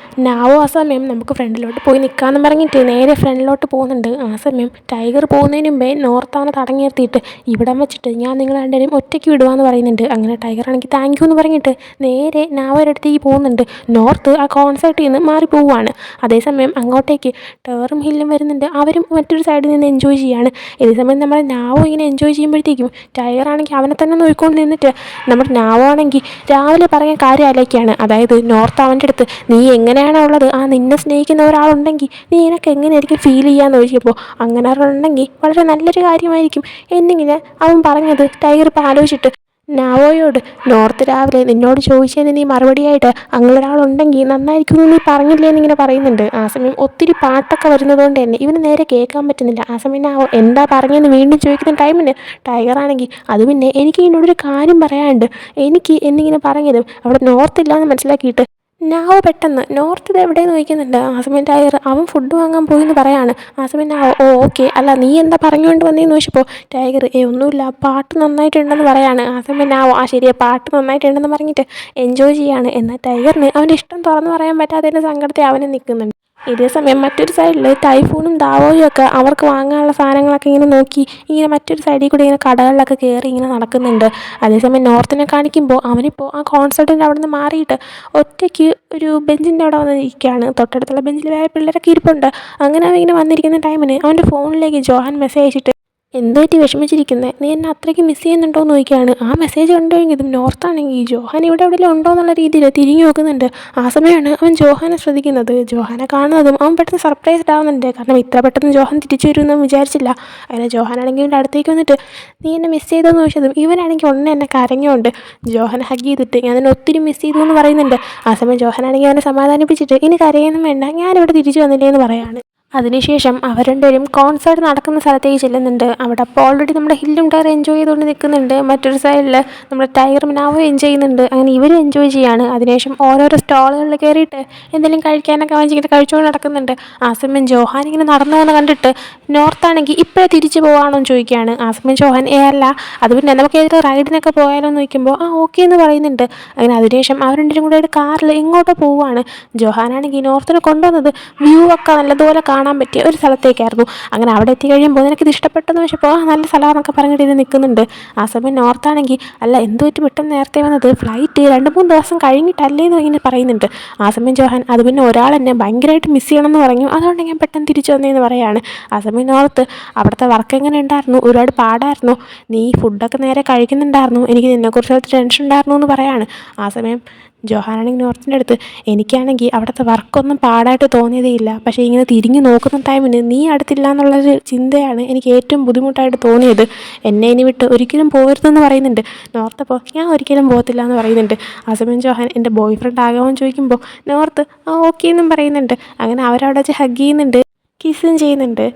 നാവോ ആ സമയം നമുക്ക് ഫ്രണ്ടിലോട്ട് പോയി നിൽക്കാമെന്ന് പറഞ്ഞിട്ട് നേരെ ഫ്രണ്ടിലോട്ട് പോകുന്നുണ്ട്. ആ സമയം ടൈഗർ പോകുന്നതിന് മുമ്പേ നോർത്താവനെ തടഞ്ഞു നിർത്തിയിട്ട് ഇവിടം വെച്ചിട്ട് ഞാൻ നിങ്ങൾ രണ്ടുപേരും ഒറ്റയ്ക്ക് വിടുവാന്ന് പറയുന്നുണ്ട്. അങ്ങനെ ടൈഗറാണെങ്കിൽ താങ്ക് യു എന്ന് പറഞ്ഞിട്ട് നേരെ നാവോയുടെ അടുത്തേക്ക് പോകുന്നുണ്ട്. നോർത്ത് ആ കോൺസേർട്ടിൽ നിന്ന് മാറി പോവുകയാണ്. അതേസമയം അങ്ങോട്ടേക്ക് ടേറും ഹില്ലും വരുന്നുണ്ട്, അവരും മറ്റൊരു സൈഡിൽ നിന്ന് എൻജോയ് ചെയ്യുകയാണ്. ഇതേസമയം നമ്മുടെ നാവോ ഇങ്ങനെ എൻജോയ് ചെയ്യുമ്പോഴത്തേക്കും ടൈഗറാണെങ്കിൽ അവനെ തന്നെ നോക്കിക്കൊണ്ട് നിന്നിട്ട് നമ്മുടെ നാവോ ആണെങ്കിൽ രാവിലെ പറഞ്ഞ കാര്യം ആലോചിക്കുകയാണ്. അതായത് നോർത്ത് അവൻ്റെ അടുത്ത് നീ എങ്ങനെയാണോ ഉള്ളത്, ആ നിന്നെ സ്നേഹിക്കുന്ന ഒരാളുണ്ടെങ്കിൽ നീ എനിക്ക് എങ്ങനെയായിരിക്കും ഫീൽ ചെയ്യാമെന്ന് ചോദിച്ചപ്പോൾ അങ്ങനെ ഒരാളുണ്ടെങ്കിൽ വളരെ നല്ലൊരു കാര്യമായിരിക്കും എന്നിങ്ങനെ അവൻ പറഞ്ഞത് ടൈഗർ ഇപ്പോൾ ആലോചിച്ചിട്ട് നാവോയോട് നോർത്ത് രാവിലെ നിന്നോട് ചോദിച്ചതിന് നീ മറുപടിയായിട്ട് അങ്ങനെ ഒരാളുണ്ടെങ്കിൽ നന്നായിരിക്കും നീ പറഞ്ഞില്ലേ എന്നിങ്ങനെ പറയുന്നുണ്ട്. ആ സമയം ഒത്തിരി പാട്ടൊക്കെ വരുന്നത് കൊണ്ട് തന്നെ ഇവന് നേരെ കേൾക്കാൻ പറ്റുന്നില്ല. ആ സമയം നാവോ എന്താ പറഞ്ഞതെന്ന് വീണ്ടും ചോദിക്കുന്ന ടൈമിന് ടൈഗറാണെങ്കിൽ അത് പിന്നെ എനിക്ക് ഇതിനോടൊരു കാര്യം പറയാനുണ്ട് എനിക്ക് എന്നിങ്ങനെ പറഞ്ഞതും അവിടെ നോർത്തില്ല എന്ന് മനസ്സിലാക്കിയിട്ട് നാവോ പെട്ടെന്ന് നോർത്ത് ഇത് എവിടെയെന്ന് ചോദിക്കുന്നുണ്ട്. ആ സമയം ടൈഗർ അവൻ ഫുഡ് വാങ്ങാൻ പോയി എന്ന് പറയാണ്. ആ സമയം നാവോ ഓക്കെ അല്ല നീ എന്താ പറഞ്ഞുകൊണ്ട് വന്നതെന്ന് ചോദിച്ചപ്പോൾ ടൈഗർ ഒന്നുമില്ല പാട്ട് നന്നായിട്ടുണ്ടെന്ന് പറയാണ്. ആ സമയം നാവോ ശരിയാ പാട്ട് നന്നായിട്ടുണ്ടെന്ന് പറഞ്ഞിട്ട് എൻജോയ് ചെയ്യാണ്. എന്നാൽ ടൈഗറിന് അവൻ്റെ ഇഷ്ടം തുറന്നു പറയാൻ പറ്റാത്തതിൻ്റെ സങ്കടത്തിൽ അവനെ നിൽക്കുന്നുണ്ട്. ഇതേ സമയം മറ്റൊരു സൈഡിൽ ടൈഫൂണും ദാവോയും ഒക്കെ അവർക്ക് വാങ്ങാനുള്ള സാധനങ്ങളൊക്കെ ഇങ്ങനെ നോക്കി ഇങ്ങനെ മറ്റൊരു സൈഡിൽ കൂടി ഇങ്ങനെ കടകളിലൊക്കെ കയറി ഇങ്ങനെ നടക്കുന്നുണ്ട്. അതേസമയം നോർത്തിനെ കാണിക്കുമ്പോൾ അവനിപ്പോൾ ആ കോൺസേർട്ടിൻ്റെ അവിടെ നിന്ന് മാറിയിട്ട് ഒറ്റയ്ക്ക് ഒരു ബെഞ്ചിൻ്റെ അവിടെ വന്നിരിക്കുകയാണ്. തൊട്ടടുത്തുള്ള ബെഞ്ചിൽ വേറെ പിള്ളേരൊക്കെ ഇരിപ്പുണ്ട്. അങ്ങനെ അവൻ ഇങ്ങനെ വന്നിരിക്കുന്ന ടൈമിന് അവൻ്റെ ഫോണിലേക്ക് ജോഹാൻ മെസ്സേജ് അയച്ചിട്ട് എന്തോ പറ്റി വിഷമിച്ചിരിക്കുന്നത്, നീ എന്നെ അത്രയ്ക്ക് മിസ് ചെയ്യുന്നുണ്ടോ എന്ന് ചോദിക്കുകയാണ്. ആ മെസ്സേജ് കണ്ടുകഴിഞ്ഞതും നോർത്താണെങ്കിൽ ജോഹാൻ ഇവിടെ എവിടെയെങ്കിലും ഉണ്ടോ എന്നുള്ള രീതിയിൽ തിരിഞ്ഞു നോക്കുന്നുണ്ട്. ആ സമയമാണ് അവൻ ജോഹാനെ ശ്രദ്ധിക്കുന്നത്. ജോഹാനെ കാണുന്നതും അവൻ പെട്ടെന്ന് സർപ്രൈസ്ഡ് ആവുന്നുണ്ട്. കാരണം ഇത്ര പെട്ടെന്ന് ജോഹാൻ തിരിച്ചു വരുമെന്ന് വിചാരിച്ചില്ല. അങ്ങനെ ജോഹാനാണെങ്കിൽ ഇവൻ്റെ അടുത്തേക്ക് വന്നിട്ട് നീ എന്നെ മിസ് ചെയ്തോന്ന് ചോദിച്ചതും ഇവനാണെങ്കിൽ ഉടനെ എന്നെ കരഞ്ഞുകൊണ്ട് ജോഹാനെ ഹഗ് ചെയ്തിട്ട് ഞാൻ എന്നെ ഒത്തിരി മിസ് ചെയ്തു എന്ന് പറയുന്നുണ്ട്. ആ സമയം ജോഹാനാണെങ്കിൽ അവനെ സമാധാനിപ്പിച്ചിട്ട് ഇനി കരയൊന്നും വേണ്ട ഞാനിവിടെ തിരിച്ചു വന്നില്ലേ എന്ന് പറയാണ്. അതിനുശേഷം അവർ രണ്ടുപേരും കോൺസേർട്ട് നടക്കുന്ന സ്ഥലത്തേക്ക് ചെല്ലുന്നുണ്ട്. അവിടെ അപ്പോൾ ഓൾറെഡി നമ്മുടെ ഹില്ലും ടയർ എൻജോയ് ചെയ്തുകൊണ്ട് നിൽക്കുന്നുണ്ട്. മറ്റൊരു സൈഡിൽ നമ്മുടെ ടൈഗറും നാവോ എൻജോയ് ചെയ്യുന്നുണ്ട്. അങ്ങനെ ഇവരും എൻജോയ് ചെയ്യാണ്. അതിനുശേഷം ഓരോരോ സ്റ്റോളുകളിൽ കയറിയിട്ട് എന്തെങ്കിലും കഴിക്കാനൊക്കെ വാങ്ങിച്ചിട്ട് കഴിച്ചുകൊണ്ട് നടക്കുന്നുണ്ട്. ആ സമയം ജോഹാൻ ഇങ്ങനെ നടന്നു പോകുന്ന കണ്ടിട്ട് നോർത്താണെങ്കിൽ ഇപ്പോഴേ തിരിച്ചു പോകാണോ എന്ന് ചോദിക്കുകയാണ്. ആ സമയം ജോഹാൻ അല്ല അത് പിന്നെ നമുക്ക് ഏതൊരു റൈഡിനൊക്കെ പോയാലോ എന്ന് ചോദിക്കുമ്പോൾ ഓക്കെ എന്ന് പറയുന്നുണ്ട്. അങ്ങനെ അതിനുശേഷം അവർ രണ്ടുപേരും കൂടെ ഒരു കാറിൽ എങ്ങോട്ടോ പോവുകയാണ്. ജോഹാനാണെങ്കിൽ നോർത്തിനെ കൊണ്ടുവന്നത് വ്യൂ ഒക്കെ നല്ലതുപോലെ കാണാൻ പറ്റിയ ഒരു സ്ഥലത്തേക്കായിരുന്നു. അങ്ങനെ അവിടെ എത്തി കഴിയുമ്പോൾ നിനക്കിത് ഇഷ്ടപ്പെട്ടെന്ന് വെച്ചപ്പോൾ നല്ല സ്ഥലമാണെന്നൊക്കെ പറഞ്ഞിട്ട് ഇത് നിൽക്കുന്നുണ്ട്. ആ സമയം നോർത്താണെങ്കിൽ അല്ല എന്ത് പറ്റി പെട്ടെന്ന് നേരത്തെ വന്നത്, ഫ്ലൈറ്റ് 2-3 ദിവസം കഴിഞ്ഞിട്ടല്ലേ എന്ന് ഇങ്ങനെ പറയുന്നുണ്ട്. ആ സമയം ജോഹാൻ അത് പിന്നെ ഒരാൾ എന്നെ ഭയങ്കരമായിട്ട് മിസ് ചെയ്യണമെന്ന് പറഞ്ഞു, അതുകൊണ്ട് ഞാൻ പെട്ടെന്ന് തിരിച്ചു വന്നതെന്ന് പറയാണ്. ആ സമയം നോർത്ത് അവിടുത്തെ വർക്ക് എങ്ങനെ ഉണ്ടായിരുന്നു, ഒരുപാട് പാടായിരുന്നു, നീ ഫുഡൊക്കെ നേരെ കഴിക്കുന്നുണ്ടായിരുന്നു, എനിക്ക് നിന്നെക്കുറിച്ച് ടെൻഷൻ ഉണ്ടായിരുന്നു എന്ന് പറയാണ്. ആ സമയം ജോഹാനാണെങ്കിൽ നോർത്തിൻ്റെ അടുത്ത് എനിക്കാണെങ്കിൽ അവിടുത്തെ വർക്കൊന്നും പാടായിട്ട് തോന്നിയതേ ഇല്ല, പക്ഷേ ഇങ്ങനെ തിരിഞ്ഞു നോക്കുന്ന ടൈമിന് നീ അടുത്തില്ല എന്നുള്ളൊരു ചിന്തയാണ് എനിക്ക് ഏറ്റവും ബുദ്ധിമുട്ടായിട്ട് തോന്നിയത്, എന്നെ ഇനി വിട്ട് ഒരിക്കലും പോകരുതെന്ന് പറയുന്നുണ്ട്. നോർത്തപ്പോൾ ഞാൻ ഒരിക്കലും പോകത്തില്ല എന്ന് പറയുന്നുണ്ട്. ആ സമയം ജോഹാൻ എൻ്റെ ബോയ് ഫ്രണ്ട് ആകാമെന്ന് ചോദിക്കുമ്പോൾ നോർത്ത് ഓക്കെ എന്നും പറയുന്നുണ്ട്. അങ്ങനെ അവരവിടെ വെച്ച് ഹഗ് ചെയ്യുന്നുണ്ട്, കിസ്സും ചെയ്യുന്നുണ്ട്.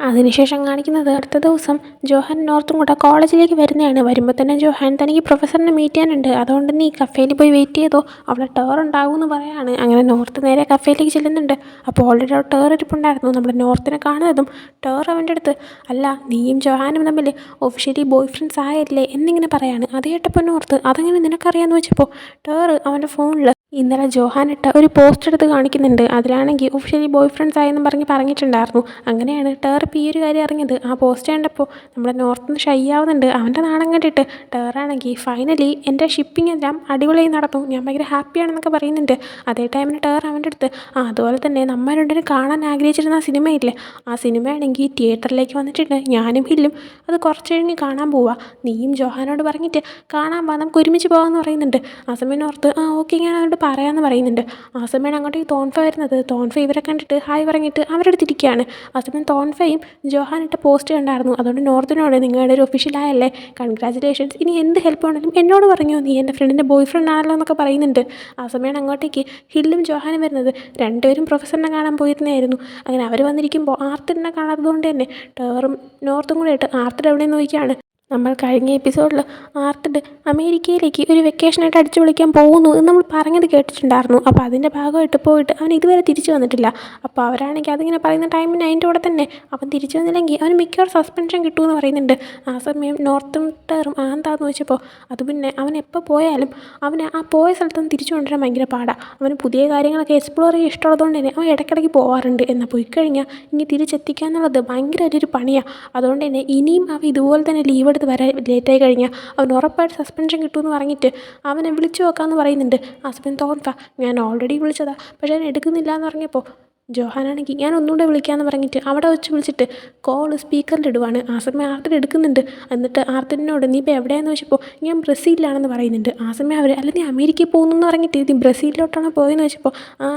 അതിനുശേഷം കാണിക്കുന്നത് അടുത്ത ദിവസം ജോഹാൻ നോർത്തും കൂടെ കോളേജിലേക്ക് വരുന്നതാണ്. വരുമ്പോൾ തന്നെ ജോഹാൻ തനിക്ക് പ്രൊഫസറിനെ മീറ്റ് ചെയ്യാനുണ്ട്, അതുകൊണ്ട് നീ കഫേയിൽ പോയി വെയിറ്റ് ചെയ്തോ, അവിടെ ടേർ ഉണ്ടാവും എന്ന് പറയാണ്. അങ്ങനെ നോർത്ത് നേരെ കഫേയിലേക്ക് ചെല്ലുന്നുണ്ട്. അപ്പോൾ ഓൾറെഡി അവിടെ ടേർ ഇരിപ്പുണ്ടായിരുന്നു. നമ്മുടെ നോർത്തിനെ കാണുന്നതും ടേർ അവൻ്റെ അടുത്ത് അല്ല നീയും ജോഹാനും തമ്മിൽ ഒഫീഷ്യലി ബോയ് ഫ്രണ്ട്സ് ആയല്ലേ എന്നിങ്ങനെ പറയാണ്. അത് കേട്ടപ്പോൾ നോർത്ത് അതെങ്ങനെ നിനക്കറിയാമെന്ന് വെച്ചപ്പോൾ ടേർ അവൻ്റെ ഫോണിൽ ഇന്നലെ ജോഹാൻ ഇട്ട ഒരു പോസ്റ്റ് എടുത്ത് കാണിക്കുന്നുണ്ട്. അതിലാണെങ്കിൽ ഒഫീഷ്യലി ബോയ് ഫ്രണ്ട്സ് ആയെന്നും പറഞ്ഞിട്ടുണ്ടായിരുന്നു. അങ്ങനെയാണ് ടേർ ഇപ്പോൾ ഈ ഒരു കാര്യം അറിഞ്ഞത്. ആ പോസ്റ്റ് കണ്ടപ്പോൾ നമ്മുടെ നോർത്ത് ഷൈ ആവുന്നുണ്ട്. അവൻ്റെ നാണം കണ്ടിട്ട് ടേറാണെങ്കിൽ ഫൈനലി എൻ്റെ ഷിപ്പിംഗ് എല്ലാം അടിപൊളിയായി നടന്നു, ഞാൻ ഭയങ്കര ഹാപ്പിയാണെന്നൊക്കെ പറയുന്നുണ്ട്. അതേ ടൈമിന് ടേർ അവൻ്റെ അടുത്ത് അതുപോലെ തന്നെ നമ്മൾ രണ്ടുപേരും കാണാൻ ആഗ്രഹിച്ചിരുന്ന ആ സിനിമയില്ലേ, ആ സിനിമയാണെങ്കിൽ തിയേറ്ററിലേക്ക് വന്നിട്ടുണ്ട്, ഞാനും ഹില്ലും അത് കുറച്ച് കഴിഞ്ഞ് കാണാൻ പോവുക, നീയും ജോഹാനോട് പറഞ്ഞിട്ട് കാണാൻ പോവാം, നമുക്ക് ഒരുമിച്ച് പോകാമെന്ന് പറയുന്നുണ്ട്. ആ സമയം ഓർത്ത് ഓക്കെ ഞാൻ അവരോട് പറയാമെന്ന് പറയുന്നുണ്ട്. ആ സമയമാണ് അങ്ങോട്ടേക്ക് തോൺഫ വരുന്നത്. തോൺഫ ഇവരെ കണ്ടിട്ട് ഹായ് പറഞ്ഞിട്ട് അവരുടെ അടുത്തിരിക്കുകയാണ്. ആ സമയം തോൺഫയും ജോഹാൻ ഇട്ട പോസ്റ്റ് കണ്ടായിരുന്നു. അതുകൊണ്ട് നോർത്തിനോട് നിങ്ങളുടെ ഒരു ഒഫീഷ്യലായല്ലേ, കൺഗ്രാജുലേഷൻസ്, ഇനി എന്ത് ഹെൽപ്പ് വേണമെങ്കിലും എന്നോട് പറഞ്ഞു, നീ എൻ്റെ ഫ്രണ്ടിൻ്റെ ബോയ് ഫ്രണ്ട് ആണല്ലോ എന്നൊക്കെ പറയുന്നുണ്ട്. ആ സമയമാണ് അങ്ങോട്ടേക്ക് ഹില്ലും ജോഹാനും വരുന്നത്. രണ്ടുപേരും പ്രൊഫസറിനെ കാണാൻ പോയിരുന്നായിരുന്നു. അങ്ങനെ അവർ വന്നിരിക്കുമ്പോൾ ആർത്തിനെ കാണാത്തത് കൊണ്ട് തന്നെ ടേറും നോർത്തും കൂടെ ആയിട്ട് ആർത്തിൻ്റെ എവിടെയെന്ന് നോക്കിയാണ്. നമ്മൾ കഴിഞ്ഞ എപ്പിസോഡിൽ ആർത്തിഡ് അമേരിക്കയിലേക്ക് ഒരു വെക്കേഷനായിട്ട് അടിച്ചു പൊളിക്കാൻ പോകുന്നു എന്ന് നമ്മൾ പറഞ്ഞത് കേട്ടിട്ടുണ്ടായിരുന്നു. അപ്പോൾ അതിൻ്റെ ഭാഗമായിട്ട് പോയിട്ട് അവൻ ഇതുവരെ തിരിച്ചു വന്നിട്ടില്ല. അപ്പോൾ അവരാണെങ്കിൽ അതിങ്ങനെ പറയുന്ന ടൈമിന് അതിൻ്റെ കൂടെ തന്നെ അവൻ തിരിച്ചു വന്നില്ലെങ്കിൽ അവന് മിക്കവാറും സസ്പെൻഷൻ കിട്ടുമെന്ന് പറയുന്നുണ്ട്. ആ സമയം നോർത്തും ടേറും എന്താണെന്ന് ചോദിച്ചപ്പോൾ അത് പിന്നെ അവൻ എപ്പോൾ പോയാലും അവന് ആ പോയ സ്ഥലത്തുനിന്ന് തിരിച്ചു കൊണ്ടുവരാൻ ഭയങ്കര പാടാണ്. അവന് പുതിയ കാര്യങ്ങളൊക്കെ എക്സ്പ്ലോർ ചെയ്യാൻ ഇഷ്ടമുള്ളതുകൊണ്ട് തന്നെ അവൻ ഇടയ്ക്കിടയ്ക്ക് പോകാറുണ്ട്. എന്നാൽ പോയി കഴിഞ്ഞാൽ ഇനി തിരിച്ചെത്തിക്കുക എന്നുള്ളത് ഭയങ്കര ഒരു പണിയാണ്. അതുകൊണ്ട് തന്നെ ഇനിയും അവൻ ഇതുപോലെ തന്നെ ലീവ് എടുത്ത് വരാൻ ലേറ്റായി കഴിഞ്ഞാൽ അവൻ ഉറപ്പായിട്ട് സസ്പെൻഷൻ കിട്ടുമെന്ന് പറഞ്ഞിട്ട് അവനെ വിളിച്ചു നോക്കാമെന്ന് പറയുന്നുണ്ട്. ആ സമയം തോൺഫ ഞാൻ ഓൾറെഡി വിളിച്ചതാണ്, പക്ഷേ ഞാൻ എടുക്കുന്നില്ല എന്ന് പറഞ്ഞപ്പോൾ ജോഹാനാണെങ്കിൽ ഞാൻ ഒന്നുകൂടെ വിളിക്കാമെന്ന് പറഞ്ഞിട്ട് അവിടെ വെച്ച് വിളിച്ചിട്ട് കോൾ സ്പീക്കറിലിടുവാണ്. ആ സമയം ആർത്തിഡ് എടുക്കുന്നുണ്ട്. എന്നിട്ട് ആർത്തിഡിനോട് നീ ഇപ്പോൾ എവിടെയാണെന്ന് വെച്ചപ്പോൾ ഞാൻ ബ്രസീലിലാണെന്ന് പറയുന്നുണ്ട്. ആ സമയം അവർ അല്ല നീ അമേരിക്കയിൽ പോകുന്നു എന്ന് പറഞ്ഞിട്ട് നീ ബ്രസീലിലോട്ടാണ് പോയെന്ന് വെച്ചപ്പോൾ